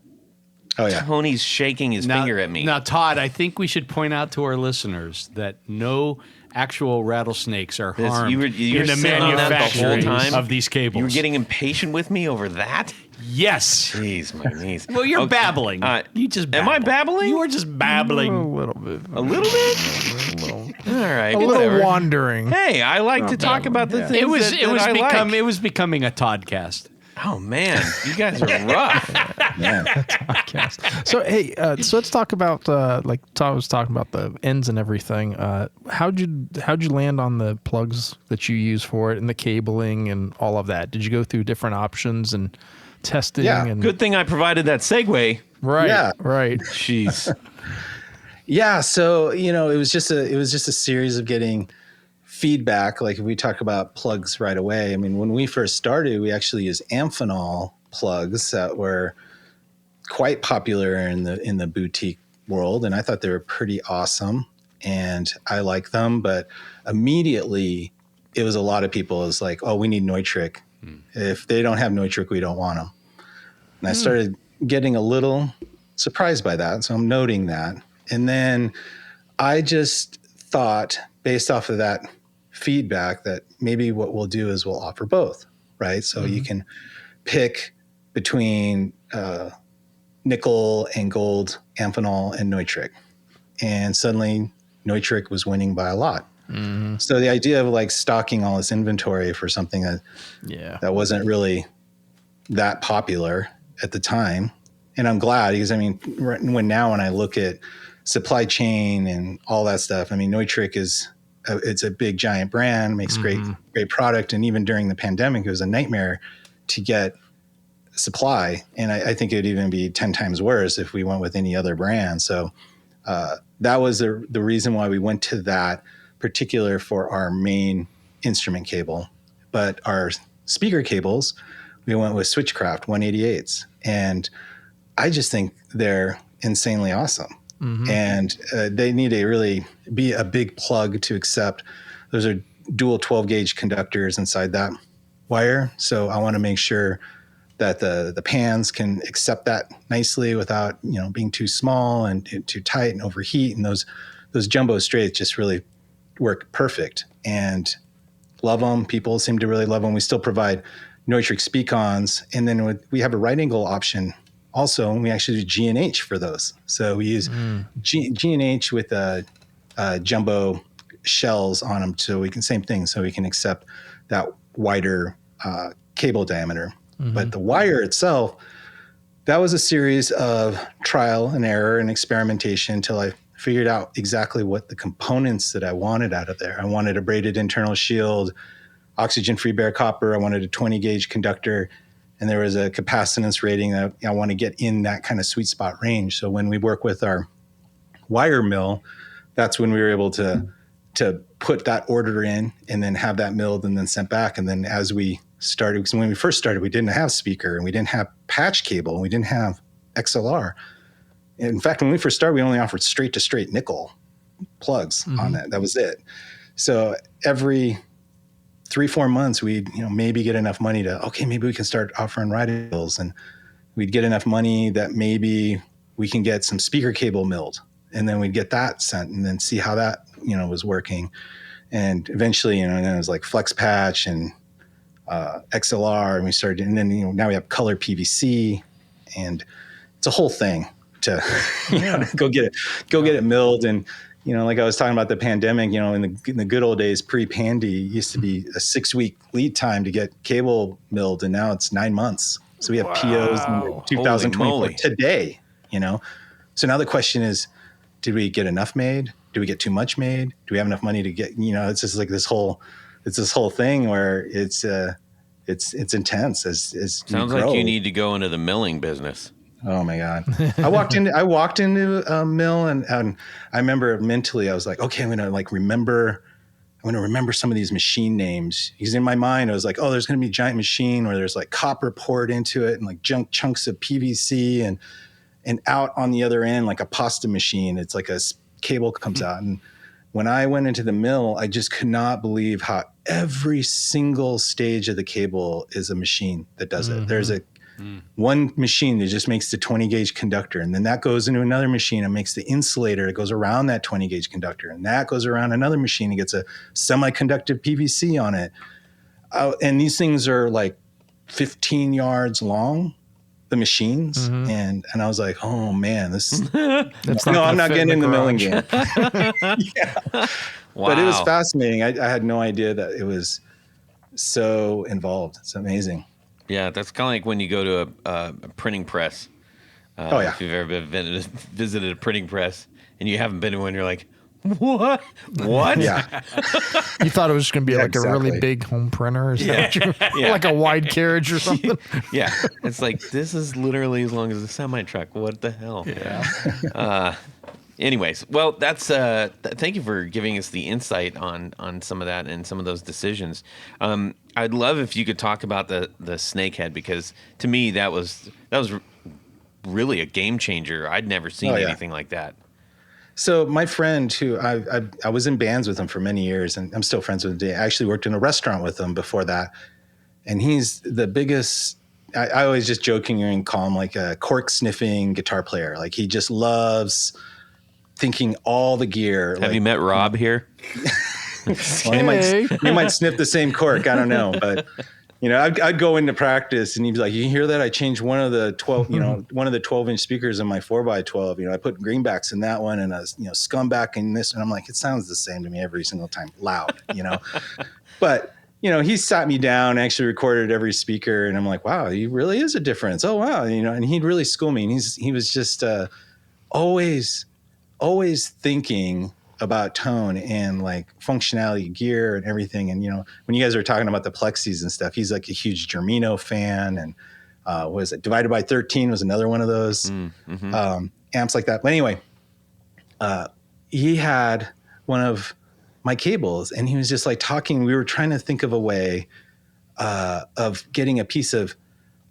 Oh, yeah. Tony's shaking his finger at me. Now, Todd, I think we should point out to our listeners that no actual rattlesnakes are harmed you were in the sitting on that the whole manufacturing time? of these cables. You were getting impatient with me over that? Yes. Jeez, my knees. Well, you're babbling. You just Am I babbling? You were just babbling. A little bit. A little bit? All right. A little wandering. Hey, I like to talk about the things that I like. It was becoming a Toddcast. Oh, man. You guys are rough. Podcast. So hey, so let's talk about like Todd was talking about the ends and everything. How'd you land on the plugs that you use for it and the cabling and all of that? Did you go through different options and testing? Yeah. And Good thing I provided that segue. right, Yeah. right. Jeez. Yeah, so it was just a series of getting feedback. Like if we talk about plugs right away, I mean, when we first started, we actually used Amphenol plugs that were quite popular in the boutique world, and I thought they were pretty awesome, and I like them. But immediately, it was a lot of people. It was like, oh, we need Neutrik. If they don't have Neutrik, we don't want them. And I started getting a little surprised by that, so I'm noting that. And then I just thought, based off of that feedback, that maybe what we'll do is we'll offer both, right? So you can pick between nickel and gold, Amphenol and Neutrik. And suddenly Neutrik was winning by a lot. So the idea of like stocking all this inventory for something that wasn't really that popular at the time. And I'm glad, because I mean, when I look at supply chain and all that stuff, I mean, Neutrik it's a big giant brand, makes great product. And even during the pandemic, it was a nightmare to get supply. And I think it'd even be 10 times worse if we went with any other brand. So that was the reason why we went to that particular for our main instrument cable. But our speaker cables, we went with Switchcraft 188s. And I just think they're insanely awesome. And they need to really be a big plug to accept. Those are dual 12 gauge conductors inside that wire. So I want to make sure that the pans can accept that nicely without, being too small and too tight and overheat. And those jumbo straights just really work perfect, and love them. People seem to really love them. We still provide Neutrik speak-ons, and then we have a right angle option also, and we actually do G&H for those. So we use G&H with jumbo shells on them, so we can accept that wider cable diameter. But the wire itself, that was a series of trial and error and experimentation until I figured out exactly what the components that I wanted out of there. I wanted a braided internal shield, oxygen-free bare copper. I wanted a 20 gauge conductor, and there was a capacitance rating that I want to get in that kind of sweet spot range. So when we work with our wire mill, that's when we were able to put that order in and then have that milled and then sent back. And then as we started, because when we first started, we didn't have speaker and we didn't have patch cable and we didn't have XLR. In fact, when we first started, we only offered straight to straight nickel plugs on that. That was it. So every 3-4 months, we'd maybe get enough money to, maybe we can start offering radials, and we'd get enough money that maybe we can get some speaker cable milled, and then we'd get that sent and then see how that was working. And eventually, and then it was like flex patch and XLR, and we started, and then now we have color PVC, and it's a whole thing to go get it milled. And like I was talking about the pandemic, in the good old days pre-pandy, it used to be a 6-week lead time to get cable milled, and now it's 9 months. So we have POs in 2024 today. So now the question is, did we get enough made? Do we get too much made? Do we have enough money to get? It's just like this whole thing where it's intense as sounds like you need to go into the milling business. Oh my God. I walked into a mill and I remember mentally, I was like, okay, I'm going to remember some of these machine names. Because in my mind, I was like, oh, there's going to be a giant machine where there's like copper poured into it and like chunks of PVC and out on the other end, like a pasta machine. It's like a cable comes out. And when I went into the mill, I just could not believe how every single stage of the cable is a machine that does it. There's one machine that just makes the 20 gauge conductor. And then that goes into another machine and makes the insulator that goes around that 20 gauge conductor. And that goes around another machine and gets a semiconductor PVC on it. And these things are like 15 yards long, the machines. And I was like, oh man, this is, I'm not getting in the milling game. Yeah. Wow. But it was fascinating. I had no idea that it was so involved. It's amazing. Yeah, that's kind of like when you go to a printing press. If you've ever visited a printing press and you haven't been to one, you're like, what? What? Yeah. You thought it was going to be like a really exactly. big home printer or something? Like a wide carriage or something? Yeah. It's like, this is literally as long as a semi-truck. What the hell? Yeah. Anyways, well, that's thank you for giving us the insight on some of that and some of those decisions. I'd love if you could talk about the snakehead, because to me that was really a game changer. I'd never seen anything like that. So my friend, who I was in bands with him for many years, and I'm still friends with him today. I actually worked in a restaurant with him before that, and he's the biggest. I always just jokingly call him like a cork sniffing guitar player. Like he just loves thinking all the gear. Have you met Rob here? Well, he might sniff the same cork. I don't know, but I'd go into practice and he'd be like, "You hear that? I changed one of the 12, one of the 12-inch speakers in my 4x12. I put greenbacks in that one and a scumback in this." And I'm like, it sounds the same to me every single time, loud, But he sat me down, actually recorded every speaker, and I'm like, wow, he really is a difference. Oh wow, and he'd really school me. And he was just always thinking about tone and like functionality, gear, and everything. And when you guys were talking about the plexis and stuff, he's like a huge Germino fan. And was it Divided by 13 was another one of those amps like that. But anyway, he had one of my cables, and he was just like talking. We were trying to think of a way of getting a piece of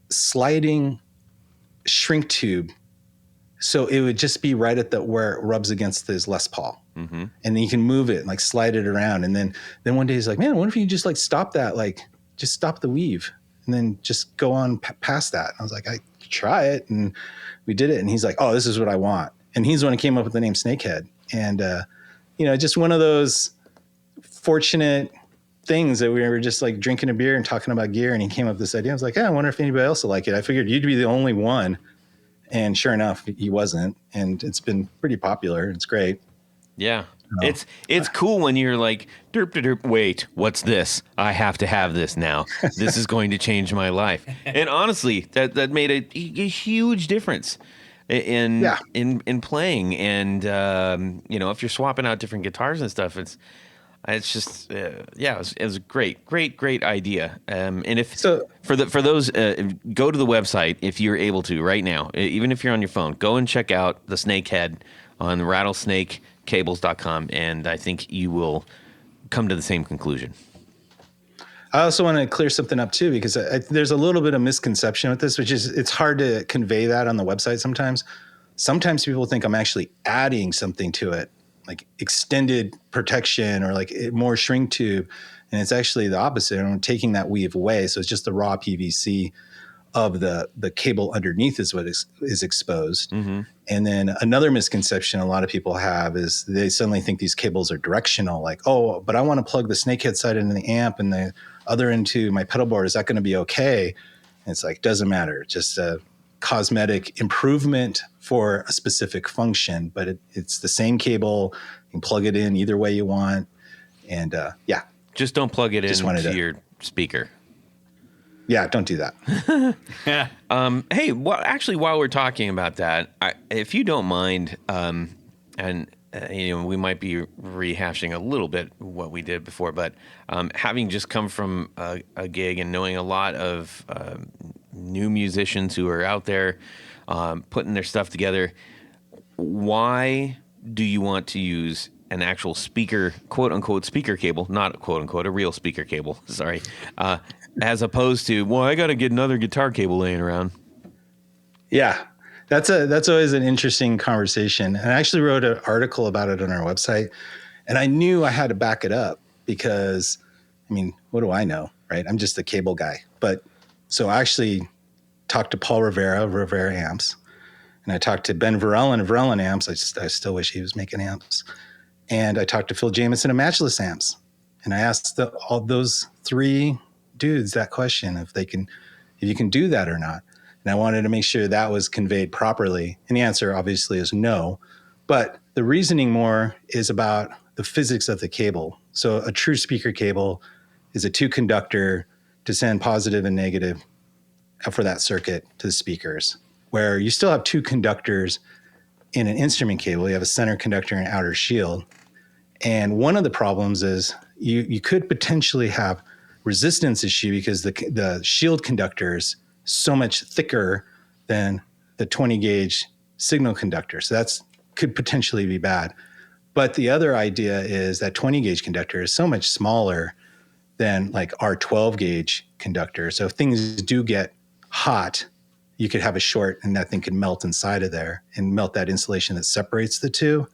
sliding shrink tube, so it would just be right at where it rubs against his Les Paul. And then you can move it and like slide it around. And then one day he's like, man, what if you just like stop that? Like just stop the weave and then just go on past that. And I was like, I try it. And we did it. And he's like, oh, this is what I want. And he's the one who came up with the name Snakehead. And, just one of those fortunate things that we were just like drinking a beer and talking about gear. And he came up with this idea. I was like, I wonder if anybody else will like it. I figured you'd be the only one. And sure enough, he wasn't. And it's been pretty popular. It's great. Yeah. It's cool when you're like, derp, derp, derp, wait, what's this? I have to have this now. This is going to change my life. And honestly, that made a huge difference in playing. And, if you're swapping out different guitars and stuff, it's just, it was a great idea. And if for those, go to the website if you're able to right now, even if you're on your phone, go and check out the Snakehead on rattlesnakecables.com, and I think you will come to the same conclusion. I also want to clear something up too, because there's a little bit of misconception with this, which is it's hard to convey that on the website sometimes. Sometimes people think I'm actually adding something to it, like extended protection or like more shrink tube. And it's actually the opposite. I'm taking that weave away. So it's just the raw PVC of the cable underneath is what is exposed. And then another misconception a lot of people have is they suddenly think these cables are directional. Like, oh, but I want to plug the Snakehead side into the amp and the other into my pedal board. Is that going to be okay? And it's like, doesn't matter. Just a cosmetic improvement for a specific function, but it's the same cable. You can plug it in either way you want. And just don't plug it into your speaker. Yeah, don't do that. Hey, well, actually, while we're talking about that, if you don't mind, we might be rehashing a little bit what we did before, but having just come from a gig and knowing a lot of new musicians who are out there putting their stuff together, why do you want to use an actual speaker, quote unquote speaker cable, not quote unquote a real speaker cable, sorry, as opposed to, well, I got to get another guitar cable laying around? Yeah, that's always an interesting conversation. And I actually wrote an article about it on our website, and I knew I had to back it up because, I mean, what do I know, right? I'm just a cable guy. But so I actually talked to Paul Rivera of Rivera Amps, and I talked to Ben Varellen of Varellen Amps. I still wish he was making amps. And I talked to Phil Jameson of Matchless Amps, and I asked all those three dudes that question, if you can do that or not. And I wanted to make sure that was conveyed properly. And the answer obviously is no. But the reasoning more is about the physics of the cable. So a true speaker cable is a 2-conductor to send positive and negative for that circuit to the speakers, where you still have 2 conductors in an instrument cable. You have a center conductor and outer shield. And one of the problems is you could potentially have resistance issue because the shield conductor is so much thicker than the 20 gauge signal conductor. So that's could potentially be bad. But the other idea is that 20 gauge conductor is so much smaller than like our 12 gauge conductor. So if things do get hot, you could have a short and that thing could melt inside of there and melt that insulation that separates the two.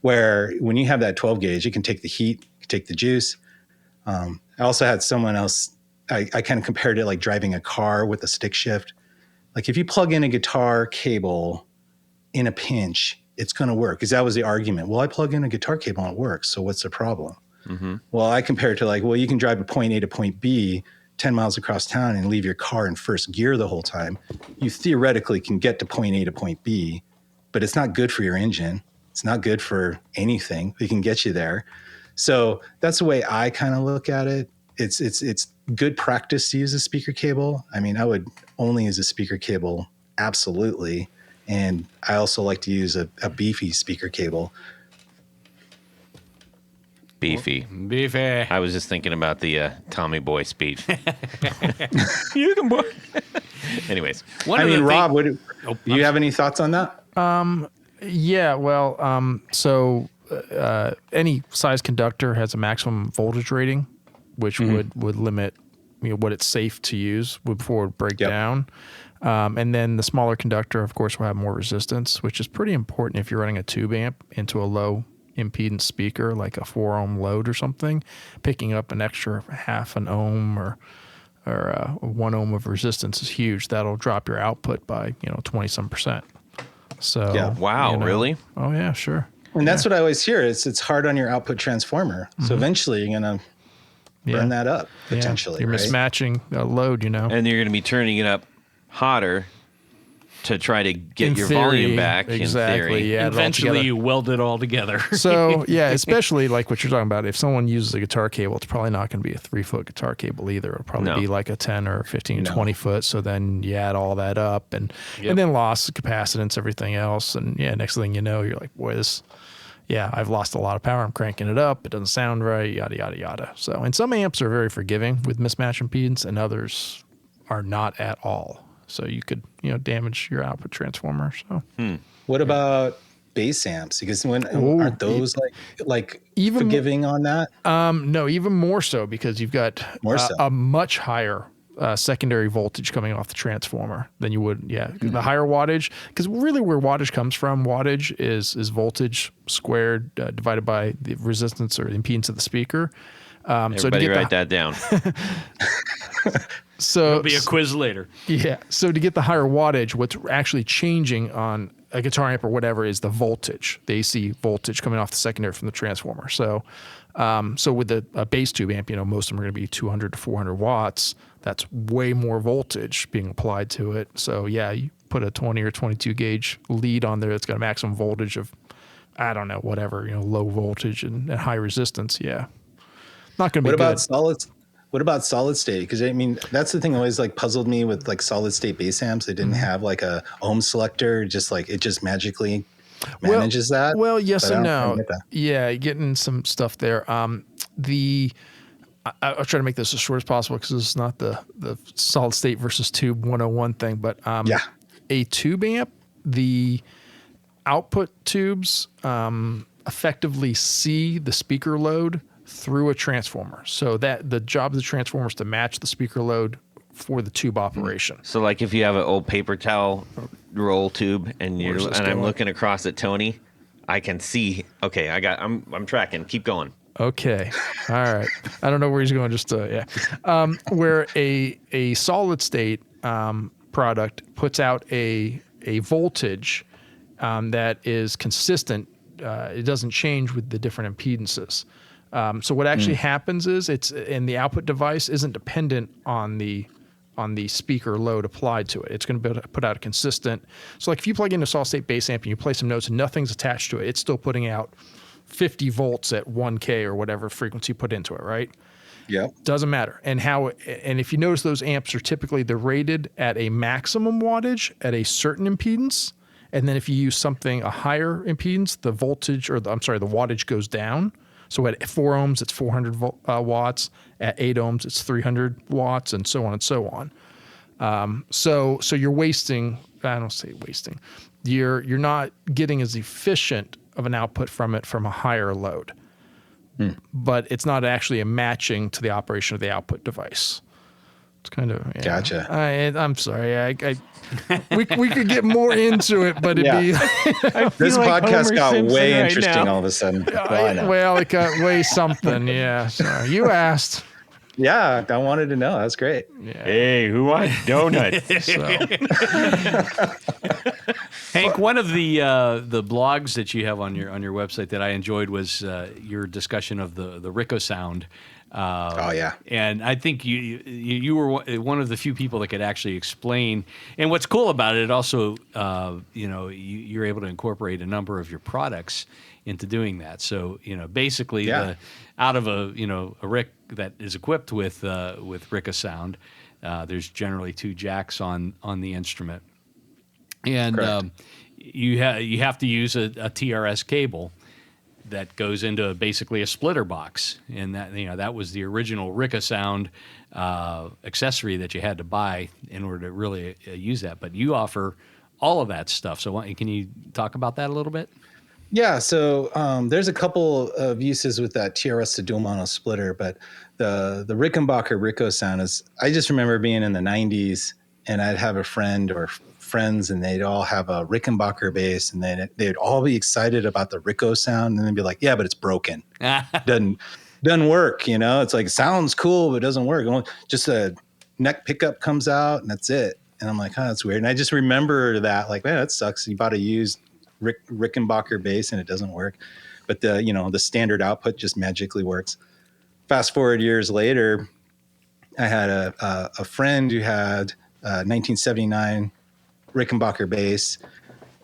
Where when you have that 12 gauge, it can take the heat, take the juice. I also had someone else, I kind of compared it like driving a car with a stick shift. Like if you plug in a guitar cable in a pinch, it's going to work. Because that was the argument. Well, I plug in a guitar cable and it works. So what's the problem? Mm-hmm. Well, I compare it to like, well, you can drive to point A to point B 10 miles across town and leave your car in first gear the whole time. You theoretically can get to point A to point B, but it's not good for your engine. It's not good for anything. It can get you there. So that's the way I kind of look at it. It's good practice to use a speaker cable. I mean, I would only use a speaker cable, absolutely. And I also like to use a beefy speaker cable. Beefy. Beefy. I was just thinking about the Tommy Boy speech. You can boy. Anyways. Rob, do you have any thoughts on that? Yeah, well, so any size conductor has a maximum voltage rating, which would limit what it's safe to use before it break down. And then the smaller conductor, of course, will have more resistance, which is pretty important if you're running a tube amp into a low impedance speaker, like a 4-ohm load or something. Picking up an extra half an ohm or 1 ohm of resistance is huge. That'll drop your output by 20-some%. So yeah. Wow, really? Oh yeah, sure. And that's what I always hear. It's hard on your output transformer. So eventually you're gonna burn that up potentially. You're mismatching a load, and you're gonna be turning it up hotter to try to get in your theory, volume back. Exactly. In theory. Yeah. Eventually, you weld it all together. So yeah, especially like what you're talking about. If someone uses a guitar cable, it's probably not going to be a 3-foot guitar cable either. It'll probably be like a 10 or 15, 20 foot. So then you add all that up and then loss, capacitance, everything else, and next thing you know, you're like, boy, I've lost a lot of power. I'm cranking it up. It doesn't sound right. Yada yada yada. So and some amps are very forgiving with mismatch impedance, and others are not at all. So you could, damage your output transformer. So, what about bass amps? Because aren't those like even forgiving on that? No, even more so because you've got a much higher secondary voltage coming off the transformer than you would. Yeah, the higher wattage. Because really, where wattage comes from, wattage is voltage squared divided by the resistance or the impedance of the speaker. Everybody write that down. So it'll be a quiz later. Yeah. So to get the higher wattage, what's actually changing on a guitar amp or whatever is the voltage, the AC voltage coming off the secondary from the transformer. So, with a bass tube amp, most of them are going to be 200 to 400 watts. That's way more voltage being applied to it. So yeah, you put a 20 or 22 gauge lead on there that's got a maximum voltage of, I don't know, whatever, low voltage and high resistance. Yeah. Not going to be good. What about solid state? Because that's the thing always puzzled me with solid state bass amps. They didn't have a ohm selector, just it just magically manages that. Well, yes and no. Yeah, getting some stuff there. I'll try to make this as short as possible because this is not the solid state versus tube 101 thing. But a tube amp, the output tubes effectively see the speaker load through a transformer. So that the job of the transformer is to match the speaker load for the tube operation. So like if you have an old paper towel roll tube and I'm looking across at Tony, I can see. Okay, I'm tracking. Keep going. Okay. All right. I don't know where he's going. Just where a solid state product puts out a voltage that is consistent. It doesn't change with the different impedances. So what actually happens is the output device isn't dependent on the speaker load applied to it. It's going to put out a consistent. So like if you plug in a solid state bass amp and you play some notes and nothing's attached to it, it's still putting out 50 volts at 1K or whatever frequency you put into it, right? Yeah. Doesn't matter. And if you notice, those amps are typically they're rated at a maximum wattage at a certain impedance. And then if you use a higher impedance, the wattage goes down. So at 4 ohms, it's 400 watts. At 8 ohms, it's 300 watts, and so on and so on. So you're wasting. I don't say wasting. You're not getting as efficient of an output from it from a higher load. But it's not actually a matching to the operation of the output device. It's kind of Gotcha. I'm sorry. We could get more into it, but it'd be. This podcast Homer got Simpson way right interesting now. all of a sudden. Well, it got way something. Yeah. Sorry. You asked. Yeah, I wanted to know. That's great. Yeah. Hey, who wants donuts? Hank, one of the blogs that you have on your website that I enjoyed was your discussion of the Rico sound. Oh yeah, and I think you were one of the few people that could actually explain. And what's cool about it also, you're able to incorporate a number of your products into doing that. So basically, out of a Rick that is equipped with Rico sound, there's generally 2 jacks on the instrument, and you have to use a TRS cable that goes into basically a splitter box, and that was the original Rico sound accessory that you had to buy in order to really use that. But you offer all of that stuff. So can you talk about that a little bit? Yeah, so there's a couple of uses with that TRS to dual mono splitter, but the Rickenbacker Rico sound is. I just remember being in the '90s, and I'd have a friend or friends, and they'd all have a Rickenbacker bass, and then they'd all be excited about the Rico sound, and then be like, "Yeah, but it's broken. doesn't work." It's like sounds cool, but it doesn't work. Just a neck pickup comes out, and that's it. And I'm like, "Oh, that's weird." And I just remember that, like, man, that sucks. You bought a used Rickenbacker bass and it doesn't work, but the standard output just magically works. Fast forward years later, I had a friend who had a 1979 Rickenbacker bass,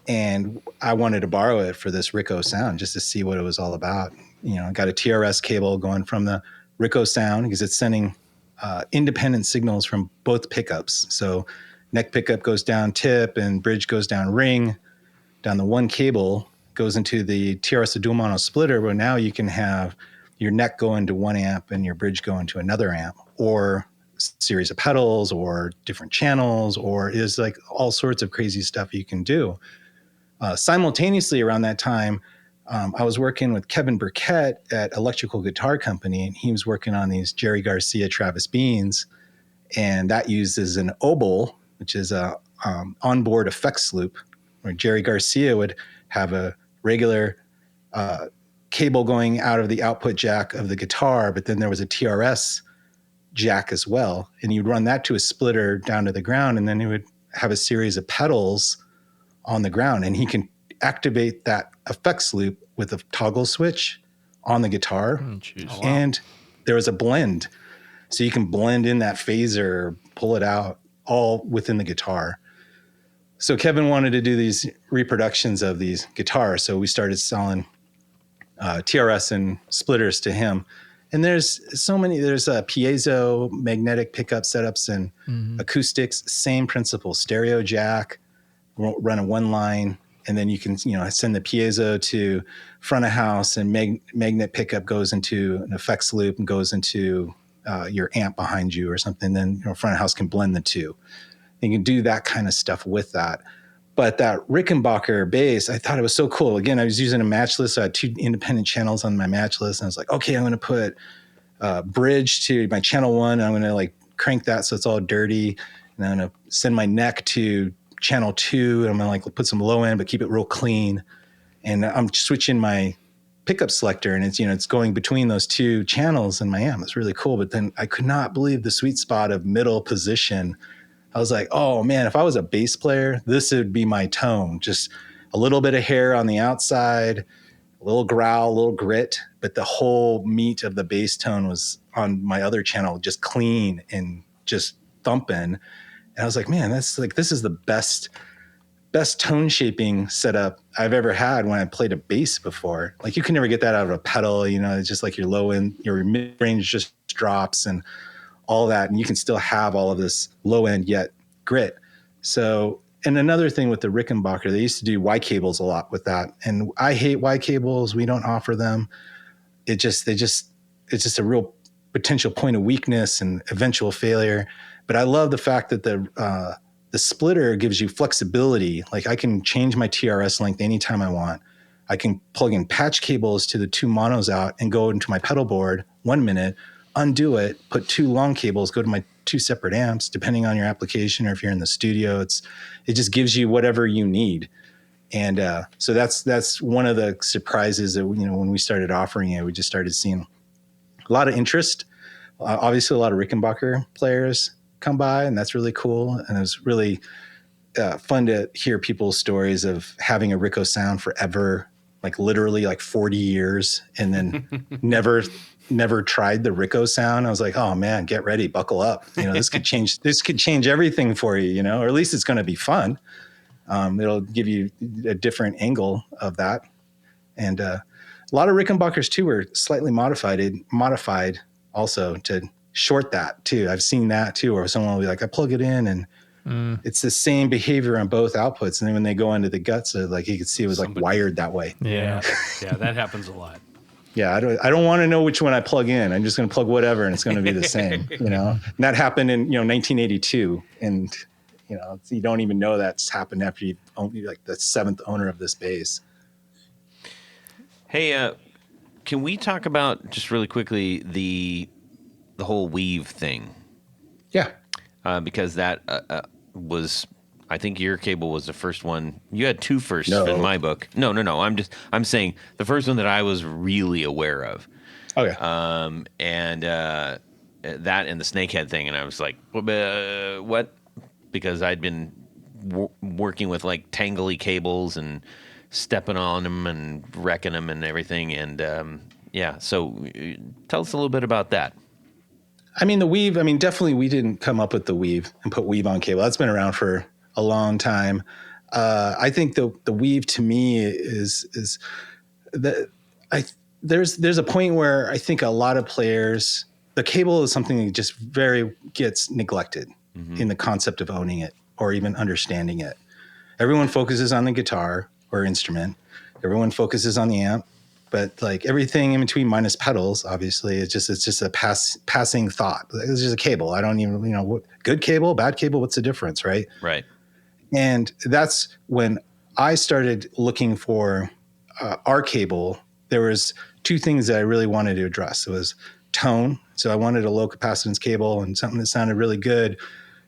and I wanted to borrow it for this Rico sound just to see what it was all about. I got a TRS cable going from the Rico sound because it's sending independent signals from both pickups. So neck pickup goes down tip and bridge goes down ring. Down the one cable goes into the TRS dual mono splitter, where now you can have your neck go into one amp and your bridge go into another amp, or series of pedals, or different channels, or is like all sorts of crazy stuff you can do. Simultaneously around that time, I was working with Kevin Burkett at Electrical Guitar Company, and he was working on these Jerry Garcia Travis Beans, and that uses an oboe, which is a onboard effects loop, where Jerry Garcia would have a regular cable going out of the output jack of the guitar, but then there was a TRS jack as well. And you'd run that to a splitter down to the ground, and then he would have a series of pedals on the ground. And he can activate that effects loop with a toggle switch on the guitar. And there was a blend. So you can blend in that phaser, pull it out all within the guitar. So Kevin wanted to do these reproductions of these guitars. So we started selling TRS and splitters to him. And there's so many, there's piezo magnetic pickup setups and acoustics, same principle, stereo jack, run a one line. And then you can, send the piezo to front of house, and magnet pickup goes into an effects loop and goes into your amp behind you or something, then front of house can blend the two. You can do that kind of stuff with that. But that Rickenbacker bass, I thought it was so cool. Again, I was using a matchless. So I had 2 independent channels on my matchless, and I was like, okay, I'm going to put bridge to my channel 1. I'm going to like crank that so it's all dirty, and I'm going to send my neck to channel 2, and I'm going to like put some low end but keep it real clean. And I'm switching my pickup selector, and it's going between those 2 channels in my amp. It's really cool. But then I could not believe the sweet spot of middle position. I was like, oh man, if I was a bass player, this would be my tone. Just a little bit of hair on the outside, a little growl, a little grit, but the whole meat of the bass tone was on my other channel, just clean and just thumping. And I was like, man, this is the best tone shaping setup I've ever had when I played a bass before. Like you can never get that out of a pedal, it's just like your low end, your mid range just drops and all that. And you can still have all of this low end yet grit. So, and another thing with the Rickenbacker, they used to do Y cables a lot with that. And I hate Y cables. We don't offer them. It's just a real potential point of weakness and eventual failure. But I love the fact that the splitter gives you flexibility. Like I can change my TRS length anytime I want. I can plug in patch cables to the 2 monos out and go into my pedal board 1 minute, undo it, put 2 long cables, go to my 2 separate amps, depending on your application or if you're in the studio. It just gives you whatever you need. And so that's one of the surprises that, when we started offering it, we just started seeing a lot of interest. Obviously, a lot of Rickenbacker players come by, and that's really cool. And it was really fun to hear people's stories of having a Rico sound forever, like literally like 40 years, and then never tried the Rico sound. I was like, oh man, get ready, buckle up. This could change everything for you, or at least it's going to be fun. It'll give you a different angle of that. And a lot of Rickenbackers too were slightly modified also to short that too. I've seen that too, where someone will be like, I plug it in and it's the same behavior on both outputs. And then when they go into the guts, like you could see it was like wired that way. Yeah. Yeah, that happens a lot. Yeah, I don't want to know which one I plug in. I'm just going to plug whatever, and it's going to be the same, And that happened in 1982, and you don't even know that's happened after you're like the 7th owner of this bass. Hey, can we talk about just really quickly the whole weave thing? Yeah, because that was. I think your cable was the first one. You had 2 firsts in my book. No. I'm saying the first one that I was really aware of. Oh yeah. And that and the snakehead thing, and I was like, what? Because I'd been working with like tangly cables and stepping on them and wrecking them and everything. And so tell us a little bit about that. I mean, the weave. I mean, definitely we didn't come up with the weave and put weave on cable. That's been around for a long time. I think the weave to me is that there's a point where I think a lot of players, the cable is something that just very gets neglected in the concept of owning it or even understanding it. Everyone focuses on the guitar or instrument. Everyone focuses on the amp, but like everything in between minus pedals, obviously it's just a passing thought. It's just a cable. I don't even, what good cable, bad cable, what's the difference, right? Right. And that's when I started looking for our cable. There was 2 things that I really wanted to address. It was tone. So I wanted a low capacitance cable and something that sounded really good,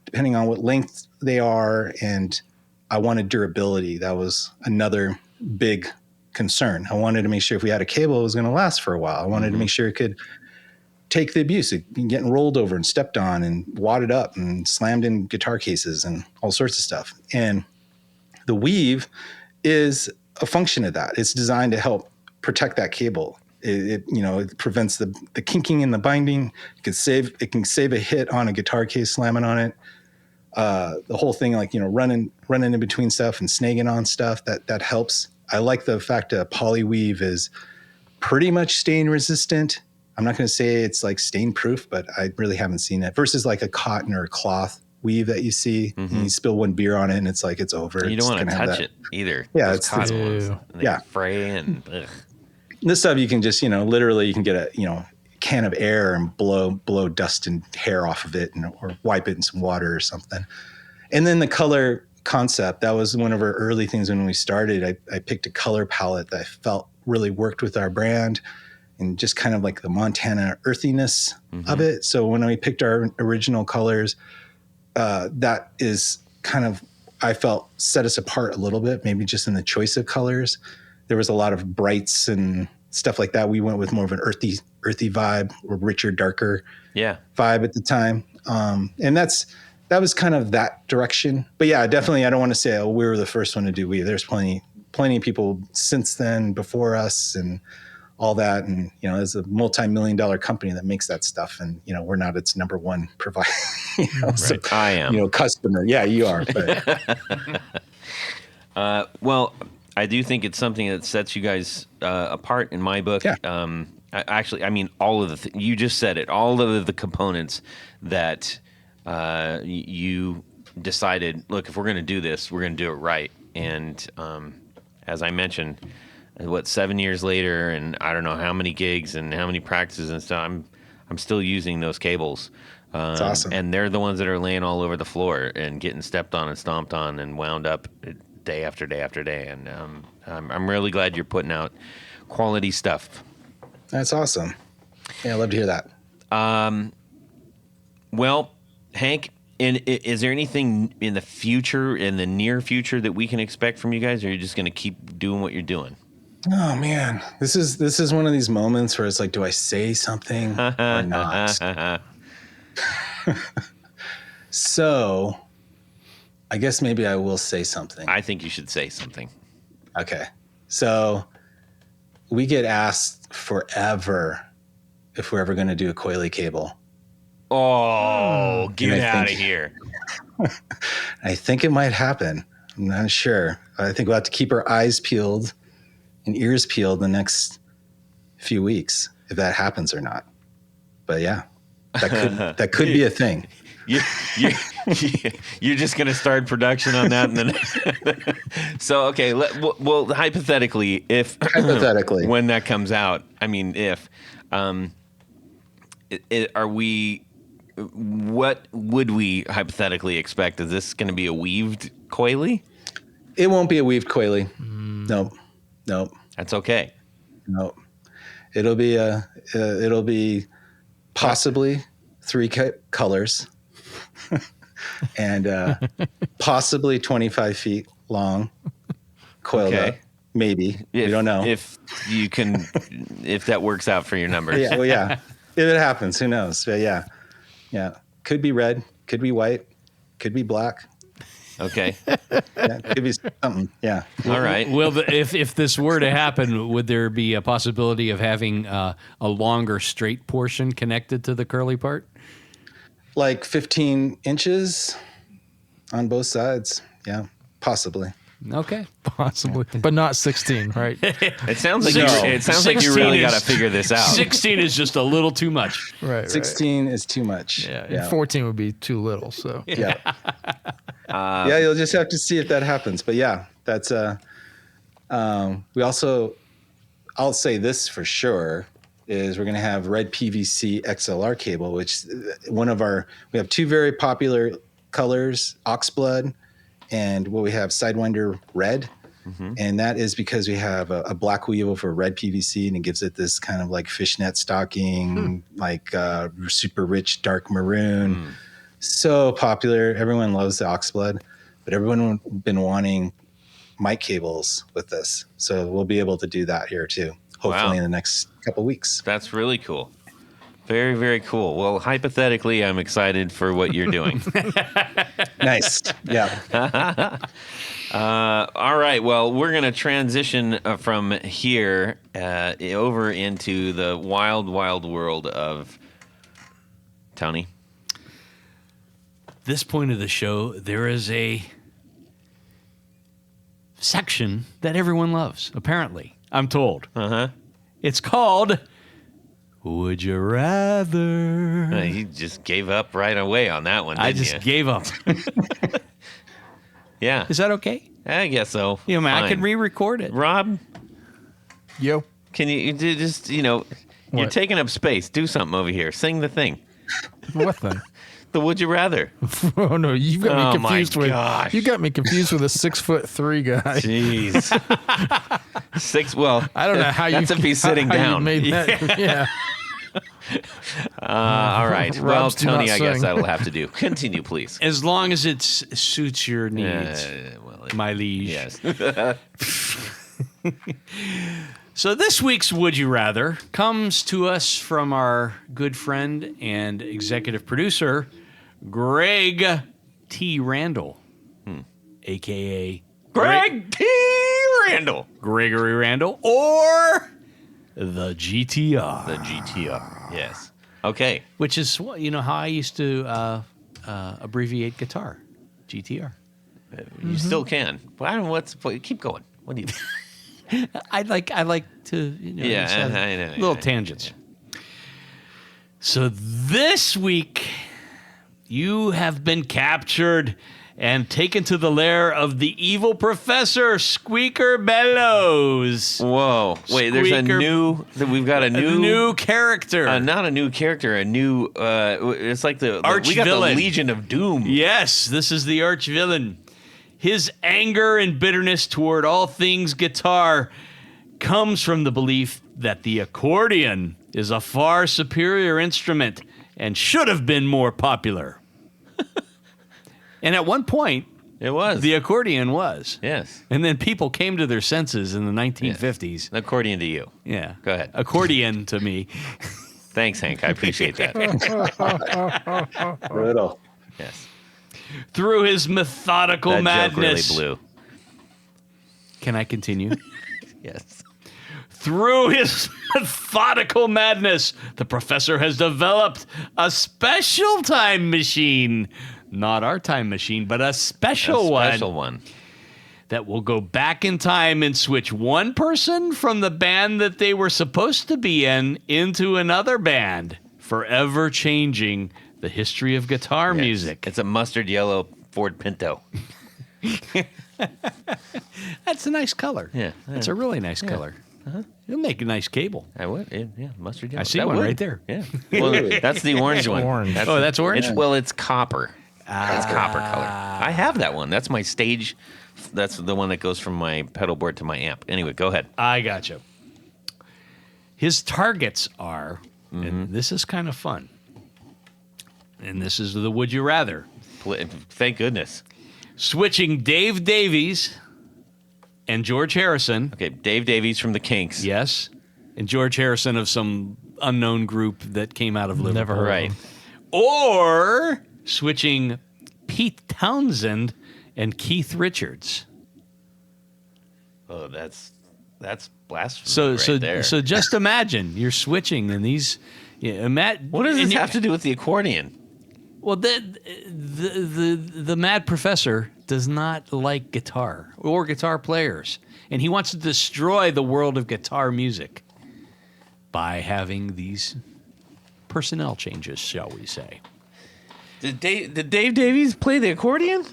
depending on what length they are. And I wanted durability. That was another big concern. I wanted to make sure if we had a cable, it was going to last for a while. I wanted to make sure it could take the abuse of getting rolled over and stepped on and wadded up and slammed in guitar cases and all sorts of stuff. And the weave is a function of that. It's designed to help protect that cable. It prevents the kinking in the binding. It can save a hit on a guitar case slamming on it. The whole thing, like, running in between stuff and snagging on stuff, that helps. I like the fact that poly weave is pretty much stain resistant. I'm not going to say it's like stain proof, but I really haven't seen it versus like a cotton or a cloth weave that you see. And you spill 1 beer on it and it's like, it's over. And you don't want to touch it either. Yeah. Those cotton ones. And they fray and ugh. This stuff you can just, literally you can get a, can of air and blow dust and hair off of it, or wipe it in some water or something. And then the color concept, that was one of our early things when we started. I picked a color palette that I felt really worked with our brand and just kind of like the Montana earthiness of it. So when we picked our original colors, that is kind of, I felt, set us apart a little bit, maybe just in the choice of colors. There was a lot of brights and stuff like that. We went with more of an earthy vibe, or richer, darker vibe at the time. And that was kind of that direction. But yeah, definitely, I don't want to say, we were the first one to do weave. There's plenty of people since then, before us, and all that. And, it's a multi-million-dollar company that makes that stuff. And, we're not its number one provider. Right. So, I am. Customer. Yeah, you are. But. Well, I do think it's something that sets you guys apart in my book. Yeah. Actually, I mean, all of the you just said it. All of the components that you decided, look, if we're going to do this, we're going to do it right. And as I mentioned, 7 years later, and I don't know how many gigs and how many practices and stuff, I'm still using those cables. That's awesome. And they're the ones that are laying all over the floor and getting stepped on and stomped on and wound up day after day after day. And I'm really glad you're putting out quality stuff. That's awesome. Yeah, I'd love to hear that. Well, Hank, is there anything in the near future that we can expect from you guys, or are you just going to keep doing what you're doing? Oh man, this is one of these moments where it's like, do I say something or not? So, I guess maybe I will say something. I think you should say something. Okay. So, we get asked forever if we're ever going to do a coily cable. Oh, get out of here. I think it might happen. I'm not sure. I think we'll have to keep our eyes peeled and ears peeled the next few weeks if that happens or not. But yeah, that could be a thing. You're just going to start production on that, and then so okay. Well, hypothetically, when that comes out, I mean, are we? What would we hypothetically expect? Is this going to be a weaved coily? It won't be a weaved coily. Nope. That's okay. Nope. It'll be possibly 3 colors and possibly 25 feet long, coiled up. Maybe. We don't know. If that works out for your numbers. Yeah. Well, yeah. If it happens, who knows? But yeah. Could be red. Could be white. Could be black. Okay. Yeah, could be something. Yeah. All right. Well, if this were to happen, would there be a possibility of having a longer straight portion connected to the curly part? Like 15 inches on both sides. Yeah, possibly. Okay. Possibly, but not 16, right? It sounds like you really got to figure this out. 16 is just a little too much. Right. 16 is too much. Yeah. And 14 would be too little. So yeah. You'll just have to see if that happens. But yeah, that's we also, I'll say this for sure, is we're going to have red PVC XLR cable, which we have 2 very popular colors, oxblood and what we have, Sidewinder red. Mm-hmm. And that is because we have a black weave over red PVC, and it gives it this kind of like fishnet stocking, like super rich dark maroon. So popular. Everyone loves the oxblood, but everyone been wanting mic cables with this. So we'll be able to do that here too, hopefully in the next couple weeks. That's really cool. Very, very cool. Well, hypothetically, I'm excited for what you're doing. Nice. Yeah. All right. Well, we're going to transition from here over into the wild, wild world of Tony. This point of the show, there is a section that everyone loves, apparently. I'm told. Uh-huh. It's called Would You Rather? You just gave up right away on that one, didn't you? I just gave up. Yeah. Is that okay? I guess so. I can re-record it. Rob? Yo. Can you just, You're What? taking up space. Do something over here. Sing the thing. What thing? The Would You Rather. Oh no, you've got Oh, me my confused with. gosh. You got me confused with a 6'3" guy. Jeez. Well, I don't know how that's you. if he's sitting how you down. made that. Yeah. All right. Well, Robs do Tony, not I guess sing. that'll have to do. Continue, please. As long as it suits your needs, my liege. Yes. So this week's Would You Rather comes to us from our good friend and executive producer, Greg T. Randall, a.k.a. Greg T. Randall. Gregory Randall, or the GTR. The GTR. Yes. Okay. Which is, how I used to abbreviate guitar, GTR. You still can. But I don't know keep going. What do you I like to, just have I know, little tangents. So this week, you have been captured and taken to the lair of the evil professor, Squeaker Bellows. Whoa. Wait, we've got a new character. not a new character, a new it's like we got Arch-villain. the Legion of Doom. Yes, this is the arch villain. His anger and bitterness toward all things guitar comes from the belief that the accordion is a far superior instrument and should have been more popular. And at one point, It was. the accordion was. Yes. And then people came to their senses in the 1950s. An accordion to you. Yeah. Go ahead. Accordion to me. Thanks, Hank. I appreciate that. Brutal. Yes. Through his methodical That madness. joke really blew. Can I continue? Yes. Through his methodical madness, the professor has developed a special time machine. Not our time machine, but a special one. That will go back in time and switch one person from the band that they were supposed to be in into another band, forever changing the history of guitar Yes. music. It's a mustard yellow Ford Pinto. That's a nice color. Yeah. That's a really nice color. It'll make a nice cable. I would. Yeah, mustard yellow. I see That one would. right there. Yeah. Well, that's the orange one. Orange. That's orange? It's copper. It's copper color. I have that one. That's my stage. That's the one that goes from my pedal board to my amp. Anyway, go ahead. I gotcha. His targets are, and this is kind of fun, and this is the Would You Rather. Thank goodness. Switching Dave Davies and George Harrison. Okay, Dave Davies from the Kinks. Yes. And George Harrison of some unknown group that came out of Liverpool. Never heard of Right. him. Or switching Pete Townsend and Keith Richards. Oh, that's blasphemy So right there. so just imagine you're switching and these. Yeah, What does this have to do with the accordion? Well, the mad professor does not like guitar or guitar players, and he wants to destroy the world of guitar music by having these personnel changes, shall we say? Did Dave Davies play the accordion?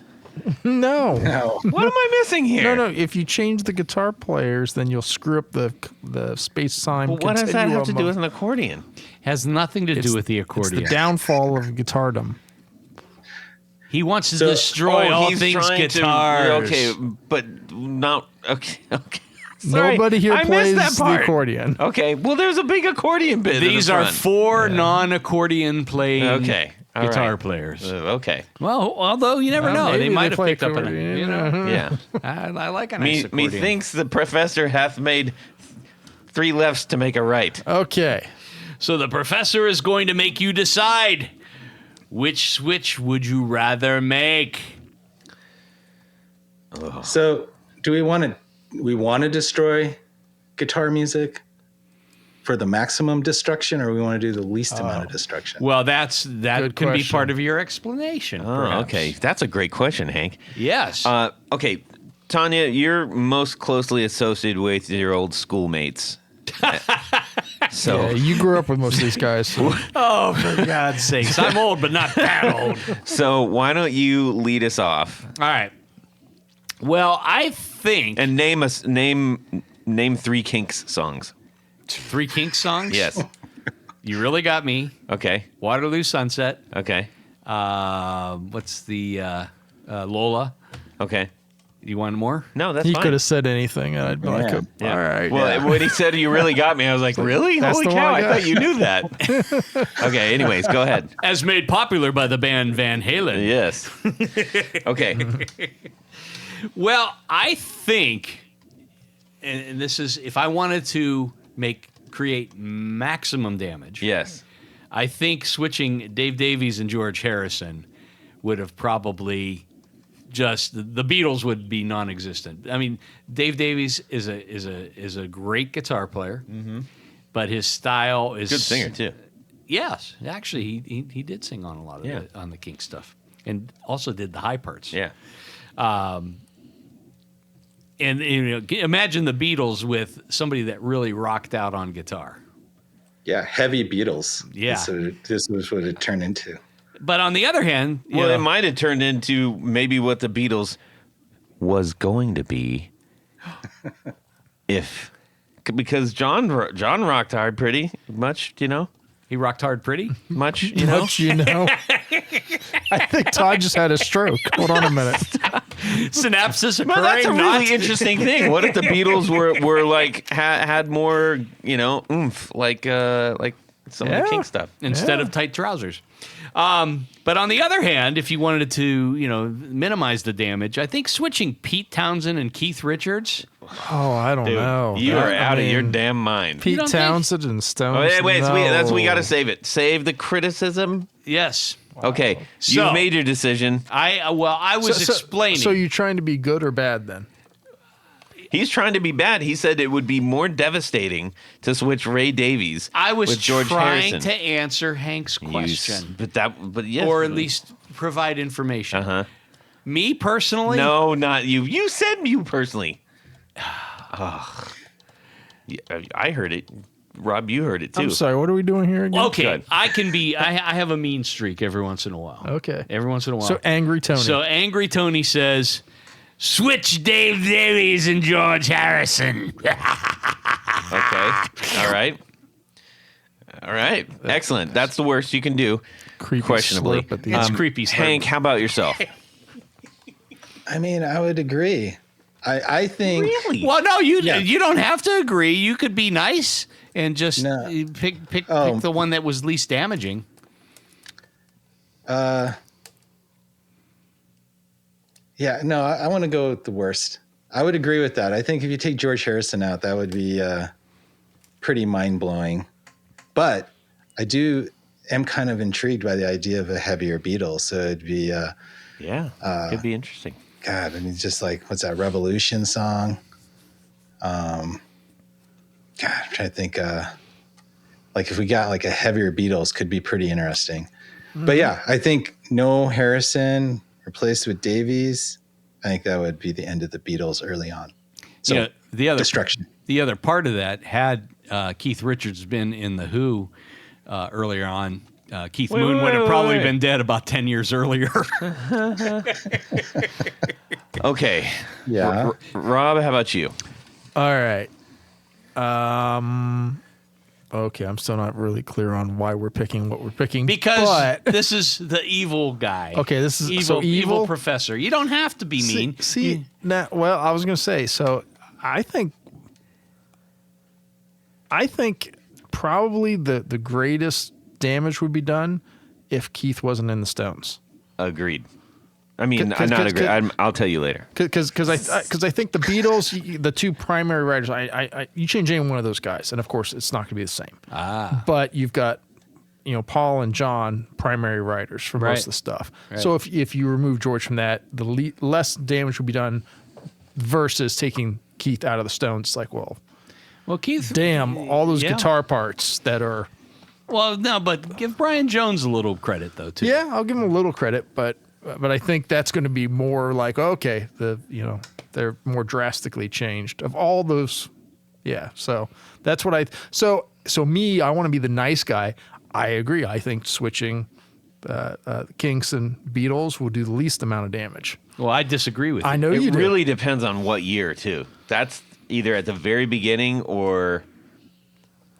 No. No. What am I missing here? No. If you change the guitar players, then you'll screw up the space time. Well, what does that have to do with continuum an accordion? Has nothing to do with the of- accordion. It's the downfall of guitardom. He wants to destroy all he's things trying guitars. okay, but not okay. Sorry, Nobody here I missed plays that the part. accordion. Okay, well, there's a big accordion bit. in the These are front. 4 non-accordion playing Okay, all guitar right. players. Okay, Well, although you never know, maybe they they might have play picked up on it. accordion, You know, yeah. I like a nice me accordion. thinks the professor hath made 3 lefts to make a right. Okay. So the professor is going to make you decide which switch would you rather make. So, do we want to destroy guitar music for the maximum destruction, or we want to do the least amount of destruction? Well, that Good can be question. part of your explanation. Oh, perhaps. okay, that's a great question, Hank. Yes. Okay, Tanya, you're most closely associated with your old schoolmates. So Yeah, you grew up with most of these guys. So. oh, for God's sakes. I'm old, but not that old. So why don't you lead us off All right. Well, I think... and name 3 Kinks songs? 3 Kinks songs? Yes. You Really Got Me, Okay. Waterloo Sunset. Okay. What's the Lola? Okay. You want more? No, that's He fine. could have said anything, and I'd be like, Yeah. all right. Well, when he said "You Really Got Me," I was like, "Really? That's Holy the one cow! I I got. thought you knew that." Okay. Anyways, go ahead. As made popular by the band Van Halen. Yes. Okay. Well, I think, and this is, if I wanted to create maximum damage, Yes. I think switching Dave Davies and George Harrison would have probably the Beatles would be non-existent. I mean, Dave Davies is a great guitar player, but his style is Good singer too. Yes, actually, he did sing on a lot of on the Kinks stuff, and also did the high parts. Yeah. And imagine the Beatles with somebody that really rocked out on guitar. Yeah, heavy Beatles. Yeah. So this was what it turned into. But on the other hand, Well, it might have turned into maybe what the Beatles was going to be, because John rocked hard pretty much, he rocked hard pretty. much, you know. Much, I think Todd just had a stroke. Hold on a minute. Synapses occurring. Well, that's a not- really interesting thing. What if the Beatles were like had more, oomph, like some of the King stuff? instead of tight trousers. But on the other hand, if you wanted to, minimize the damage, I think switching Pete Townsend and Keith Richards. Oh, I don't know. You are I out of your mean, damn mind. Pete don't think- Townsend and Stones. Oh, wait, no. we got to save it. Save the criticism. Yes. Okay, So- you've made your decision. I was explaining. So you're trying to be good or bad then? He's trying to be bad. He said it would be more devastating to switch Ray Davies. I was with George trying Harrison. to answer Hank's question, But yes, or at least provide information. Uh-huh. Me personally, No, not you. You said you personally. Ugh. Yeah, I heard it. Rob, you heard it too. I'm sorry. What are we doing here again? Okay, Good. I can be. I have a mean streak every once in a while. Okay. Every once in a while. So Angry Tony. So Angry Tony says, "Switch Dave Davies and George Harrison." Okay. All right. All right. Excellent. That's the worst you can do. Creepy Questionably. slurp at the It's end. creepy. slurp. Hank, how about yourself? I mean, I would agree. I think Really? Well, no, you Yeah. you don't have to agree. You could be nice and just No. pick Oh. the one that was least damaging. Yeah, no, I want to go with the worst. I would agree with that. I think if you take George Harrison out, that would be pretty mind blowing. But I am kind of intrigued by the idea of a heavier Beatles. So it'd be, Yeah. Could be interesting. God, I mean, just like what's that Revolution song? God, I'm trying to think. Like if we got like a heavier Beatles, could be pretty interesting. But yeah, I think no Harrison replaced with Davies. I think that would be the end of the Beatles early on. So Yeah, the other destruction. The other part of that, had Keith Richards been in the Who earlier on, Keith Moon would have probably been dead about 10 years earlier. Okay. Yeah. Rob, how about you? All right. Okay, I'm still not really clear on why we're picking what we're picking. Because but, this is the evil guy. Okay, this is- evil, so evil? professor. You don't have to be mean. Well, I was going to say, so I think probably the greatest damage would be done if Keith wasn't in the Stones. Agreed. I mean, Cause- I'm not cause- agree. cause- I'll tell you later. Because I think the Beatles, the two primary writers, you change any one of those guys, and of course it's not going to be the same. But you've got, Paul and John, primary writers for most of the stuff. Right. So if you remove George from that, the less damage would be done versus taking Keith out of the Stones. It's like, well, Keith. damn, all those Yeah. guitar parts that are. Well, no, but give Brian Jones a little credit though too. Yeah, I'll give him a little credit, but I think that's going to be more like, okay, they're more drastically changed of all those. Yeah, so that's what I want to be the nice guy. I agree. I think switching Kinks and Beatles will do the least amount of damage. Well, I disagree with you. I know you It do. really depends on what year too. That's either at the very beginning or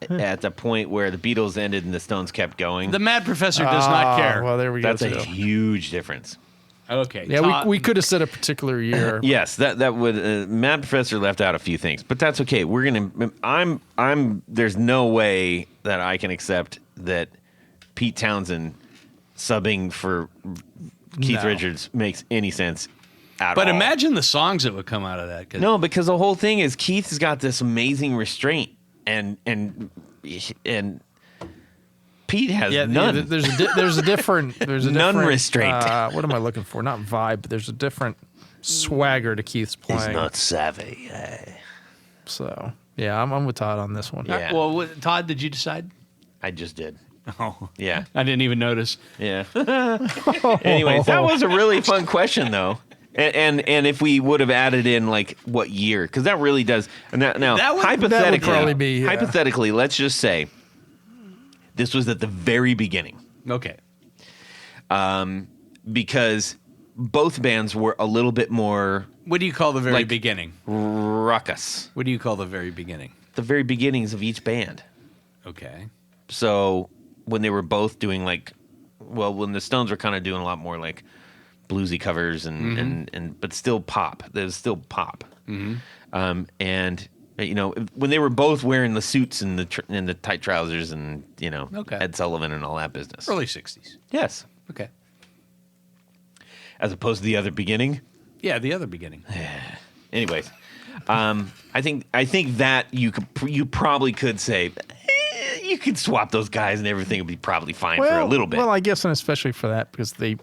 at the point where the Beatles ended and the Stones kept going. The Mad Professor does not care. Well, there we go. That's a huge difference. Okay. Yeah, Todd- we could have said a particular year. Yes, that would Mad Professor left out a few things, but that's okay. We're gonna. I'm. There's no way that I can accept that Pete Townsend subbing for Keith No. Richards makes any sense at But all. imagine the songs that would come out of that. 'Cause No, because the whole thing is Keith's got this amazing restraint, and Pete has Yeah, none. there's a different None restraint. What am I looking for? Not vibe, but there's a different swagger to Keith's playing. savvy. So yeah, I'm with Todd on this one. Yeah. Well, Todd, did you decide? I just did. Oh, Yeah. I didn't even notice. Yeah. Anyways, that was a really fun question, though. And if we would have added in like what year, because that really does. Now, That would hypothetically, probably be, yeah. hypothetically, let's just say this was at the very beginning, Okay. because both bands were a little bit more What do you call the very Like- beginning? ruckus. What do you call the very beginning? The very beginnings of each band. Okay. So when they were both doing when the Stones were kind of doing a lot more like bluesy covers and but still pop. There's still pop. And when they were both wearing the suits and the tight trousers and Okay. Ed Sullivan and all that business. Early 60s. Yes, Okay. as opposed to the other beginning. Yeah, the other beginning. Anyways, I think that you probably could say you could swap those guys and everything would be probably fine for a little bit. Well, I guess, and especially for that because they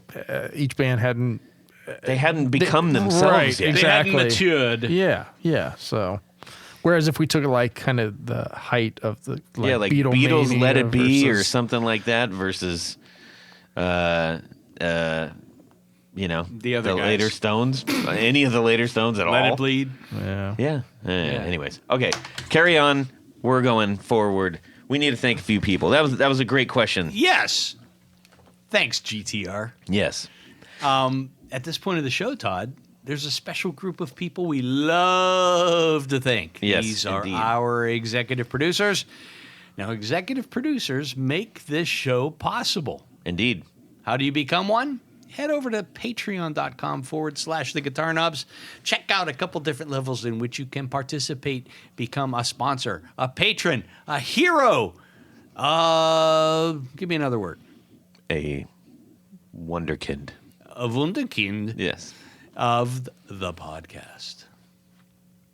each band hadn't. They hadn't become themselves right, yet. They hadn't Exactly. matured. Yeah. So, whereas if we took like kind of the height of the Like Beatlemania Beatles Let It Be or versus- something like that versus The other guys. later Stones, any of the later Stones at Let all. it bleed. Yeah. Yeah. Anyways, okay, carry on. We're going forward. We need to thank a few people. That was a great question. Yes. Thanks, GTR. Yes. At this point of the show, Todd, there's a special group of people we love to thank. Yes, These are indeed. our executive producers. Now, executive producers make this show possible. Indeed. How do you become one? Head over to patreon.com/the Guitar Knobs. Check out a couple different levels in which you can participate, become a sponsor, a patron, a hero. Give me another word. A wonderkind. A wunderkind Yes. of the podcast.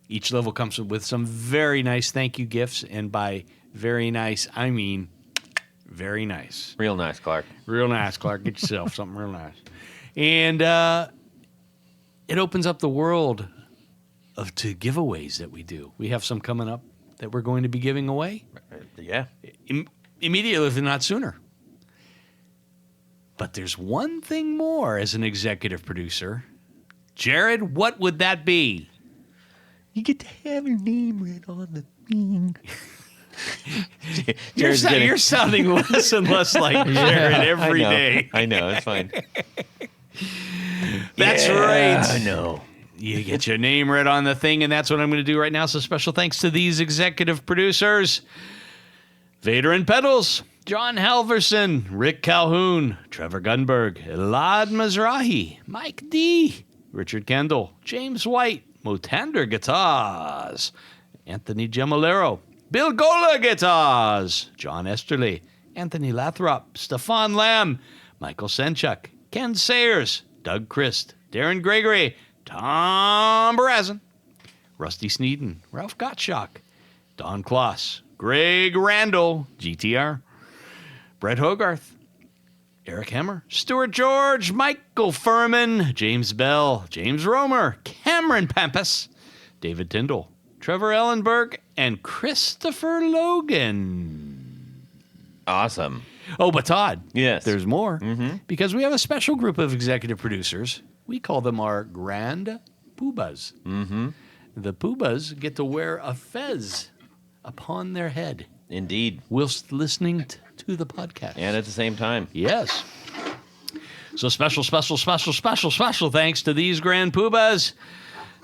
Each level comes with some very nice thank you gifts, and by very nice, I mean very nice. Real nice, Clark. Real nice, Clark. Get yourself something real nice. And it opens up the world to giveaways that we do. We have some coming up that we're going to be giving away Yeah. immediately, if not sooner. But there's one thing more as an executive producer. Jared, what would that be? You get to have your name read on the thing. You're sounding less and less like Jared every day. I know. It's fine. That's Yeah, right. I know. You get your name read on the thing, and that's what I'm going to do right now. So special thanks to these executive producers. Vader and Pedals, John Halverson, Rick Calhoun, Trevor Gunberg, Elad Mizrahi, Mike D, Richard Kendall, James White, Motander Guitars, Anthony Gemolero, Bill Gola Guitars, John Esterly, Anthony Lathrop, Stefan Lamb, Michael Senchuk, Ken Sayers, Doug Christ, Darren Gregory, Tom Barazin, Rusty Sneeden, Ralph Gottschalk, Don Kloss, Greg Randall, GTR, Brett Hogarth, Eric Hemmer, Stuart George, Michael Furman, James Bell, James Romer, Cameron Pampas, David Tyndall, Trevor Ellenberg, and Christopher Logan. Awesome. Oh, but Todd, Yes. there's more. Because we have a special group of executive producers. We call them our Grand Poobahs. The Poobahs get to wear a fez upon their head Indeed. whilst listening to the podcast. And at the same time. Yes. So special thanks to these Grand Poobahs.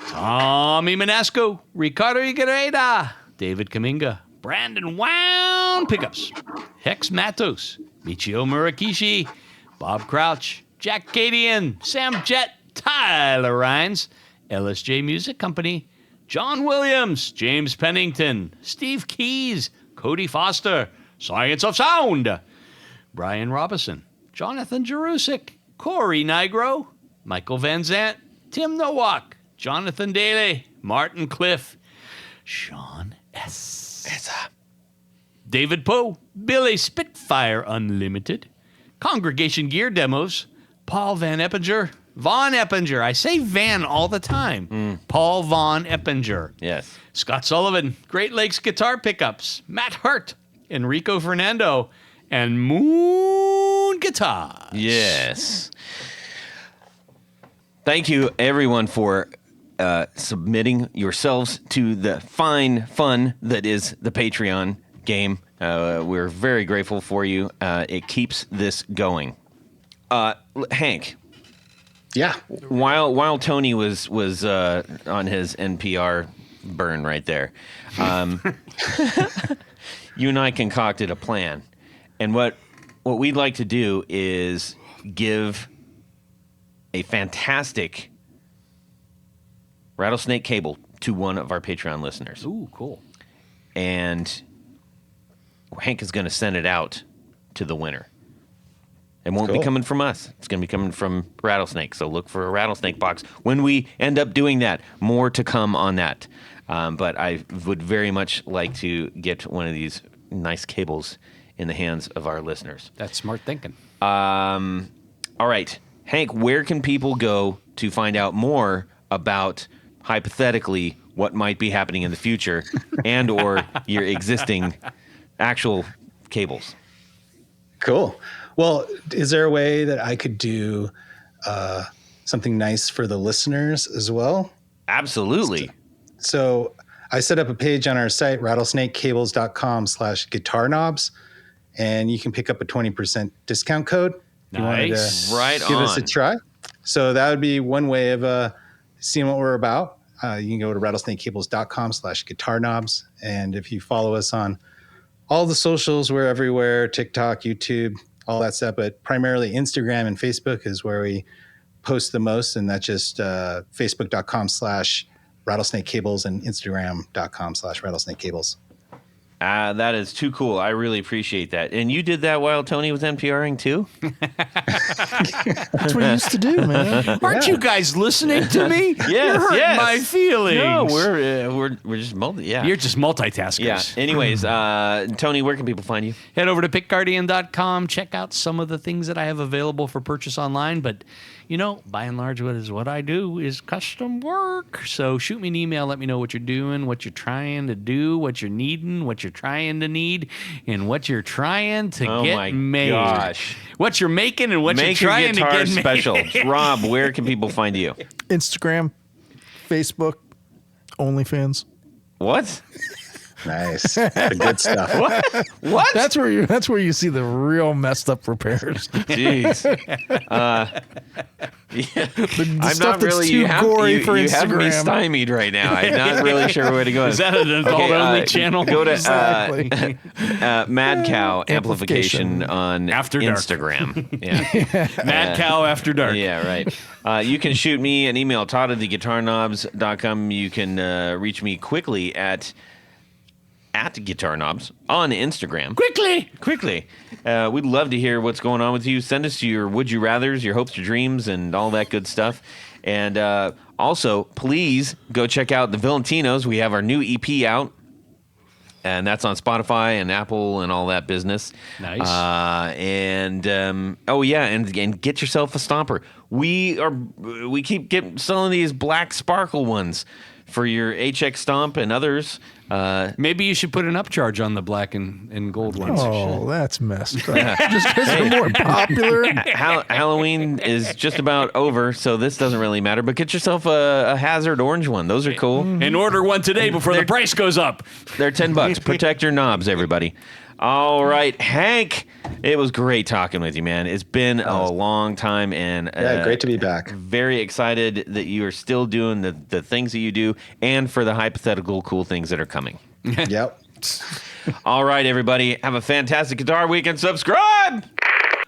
Tommy Manasco, Ricardo Iguereda, David Kaminga, Brandon Wow Sound Pickups, Hex Matos, Michio Murakishi, Bob Crouch, Jack Cadian, Sam Jett, Tyler Rhines, LSJ Music Company, John Williams, James Pennington, Steve Keys, Cody Foster, Science of Sound, Brian Robison, Jonathan Jerusik, Corey Nigro, Michael Van Zant, Tim Nowak, Jonathan Daly, Martin Cliff, Sean S. David Poe, Billy Spitfire Unlimited, Congregation Gear Demos, Paul Van Eppinger, Von Eppinger. I say Van all the time. Paul Von Eppinger. Yes. Scott Sullivan, Great Lakes Guitar Pickups, Matt Hurt, Enrico Fernando, and Moon Guitars. Yes. Thank you, everyone, for submitting yourselves to the fine fun that is the Patreon game. We're very grateful for you. It keeps this going. Hank. Yeah. While Tony was on his NPR burn right there, you and I concocted a plan, and what we'd like to do is give a fantastic rattlesnake cable to one of our Patreon listeners. Ooh, cool. And Hank is going to send it out to the winner. It won't be coming from us. It's going to be coming from Rattlesnake. So look for a Rattlesnake box. When we end up doing that, more to come on that. But I would very much like to get one of these nice cables in the hands of our listeners. That's smart thinking. All right. Hank, where can people go to find out more about, hypothetically, what might be happening in the future and or your existing actual cables? Cool. Well, is there a way that I could do something nice for the listeners as well? Absolutely. So I set up a page on our site, rattlesnakecables.com/guitar knobs, and you can pick up a 20% discount code. If you wanted to Right give on. us a try. So that would be one way of seeing what we're about. You can go to rattlesnakecables.com/guitar knobs. And if you follow us on all the socials, we're everywhere, TikTok, YouTube, all that stuff, but primarily Instagram and Facebook is where we post the most. And that's just facebook.com/rattlesnake cables and instagram.com/rattlesnake cables. That is too cool. I really appreciate that. And you did that while Tony was NPRing too? That's what he used to do, man. Aren't you guys listening to me? Yes, You're hurting yes. my feelings. No, we're just yeah. You're just multitaskers. Yeah. Anyways, Tony, where can people find you? Head over to pickguardian.com. Check out some of the things that I have available for purchase online. But, you know, by and large, what I do is custom work. So shoot me an email. Let me know what you're doing, what you're trying to do, what you're needing, what you're trying to need, and what you're trying to get made. Oh, my gosh. What you're making and what Make you're your trying to guitar get made. special. Rob, where can people find you? Instagram, Facebook, OnlyFans. What? Nice. The good stuff. What? That's where you see the real messed up repairs. Jeez. I'm stuff not that's really. too You have, gory you, for you have me Instagram. stymied right now. I'm not really sure where to go. Is that an adult-only channel? Go to Exactly. Mad Cow Amplification on After Dark. Instagram. Yeah. Mad Cow After Dark. Yeah, right. You can shoot me an email, todd@theguitarknobs.com. You can reach me quickly at Guitar Knobs on Instagram. Quickly. We'd love to hear what's going on with you. Send us your would you rathers, your hopes, your dreams, and all that good stuff. And also, please go check out the Valentinos. We have our new EP out, and that's on Spotify and Apple and all that business. Nice. And get yourself a stomper. We keep selling these black sparkle ones for your HX Stomp and others. Maybe you should put an upcharge on the black and gold ones. Oh, that's messed up. Just because they're more popular. Halloween is just about over, so this doesn't really matter. But get yourself a Hazard orange one. Those are cool. And order one today before the price goes up. They're $10. Protect your knobs, everybody. All right, Hank, it was great talking with you, man. It's been a long time, and Great to be back. Very excited that you are still doing the things that you do, and for the hypothetical cool things that are coming. Yep. All right, everybody. Have a fantastic guitar week and subscribe.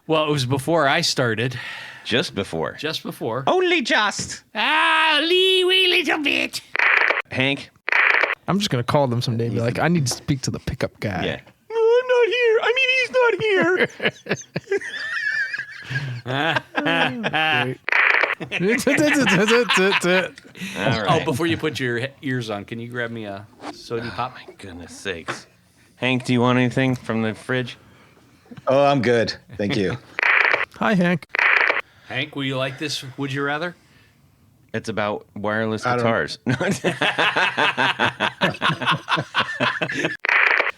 Well, it was before I started. Just before. Just before. Only just. Wee little bit. Hank. I'm just gonna call them someday and be like, I need to speak to the pickup guy. Yeah. No, I'm not here. I mean, he's not here. All right. Oh, before you put your ears on, can you grab me a soda pop? My goodness sakes. Hank, do you want anything from the fridge? Oh, I'm good. Thank you. Hi, Hank. Hank, will you like this? Would you rather? It's about wireless I don't- guitars.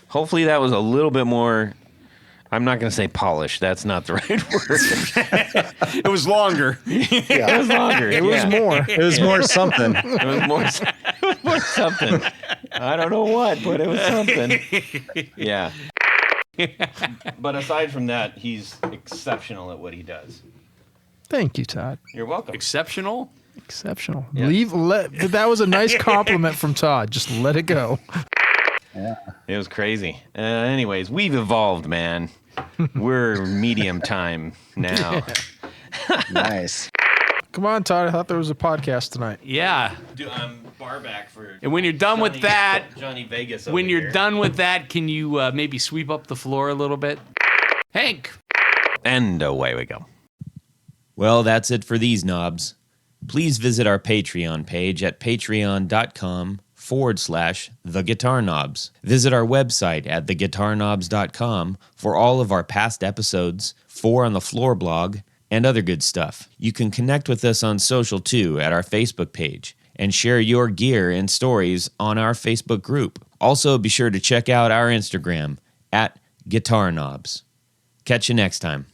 Hopefully that was a little bit more, I'm not going to say polished. That's not the right word. It was longer. It was longer. It was more. It was more something. It was more something. I don't know what, but it was something. Yeah. But aside from that, he's exceptional at what he does. Thank you, Todd. You're welcome. Exceptional. Exceptional. Yeah. That was a nice compliment from Todd. Just let it go. It was crazy. Anyways, we've evolved, man. We're medium time now. Nice. Come on, Todd. I thought there was a podcast tonight. Yeah. I'm bar back for. And when you're done with that, Johnny Vegas. when you're done with that, can you maybe sweep up the floor a little bit? Hank. And away we go. Well, that's it for these knobs. Please visit our Patreon page at patreon.com/theguitarknobs. Visit our website at theguitarknobs.com for all of our past episodes, 4 on the Floor blog, and other good stuff. You can connect with us on social too at our Facebook page and share your gear and stories on our Facebook group. Also, be sure to check out our Instagram at Guitar Knobs. Catch you next time.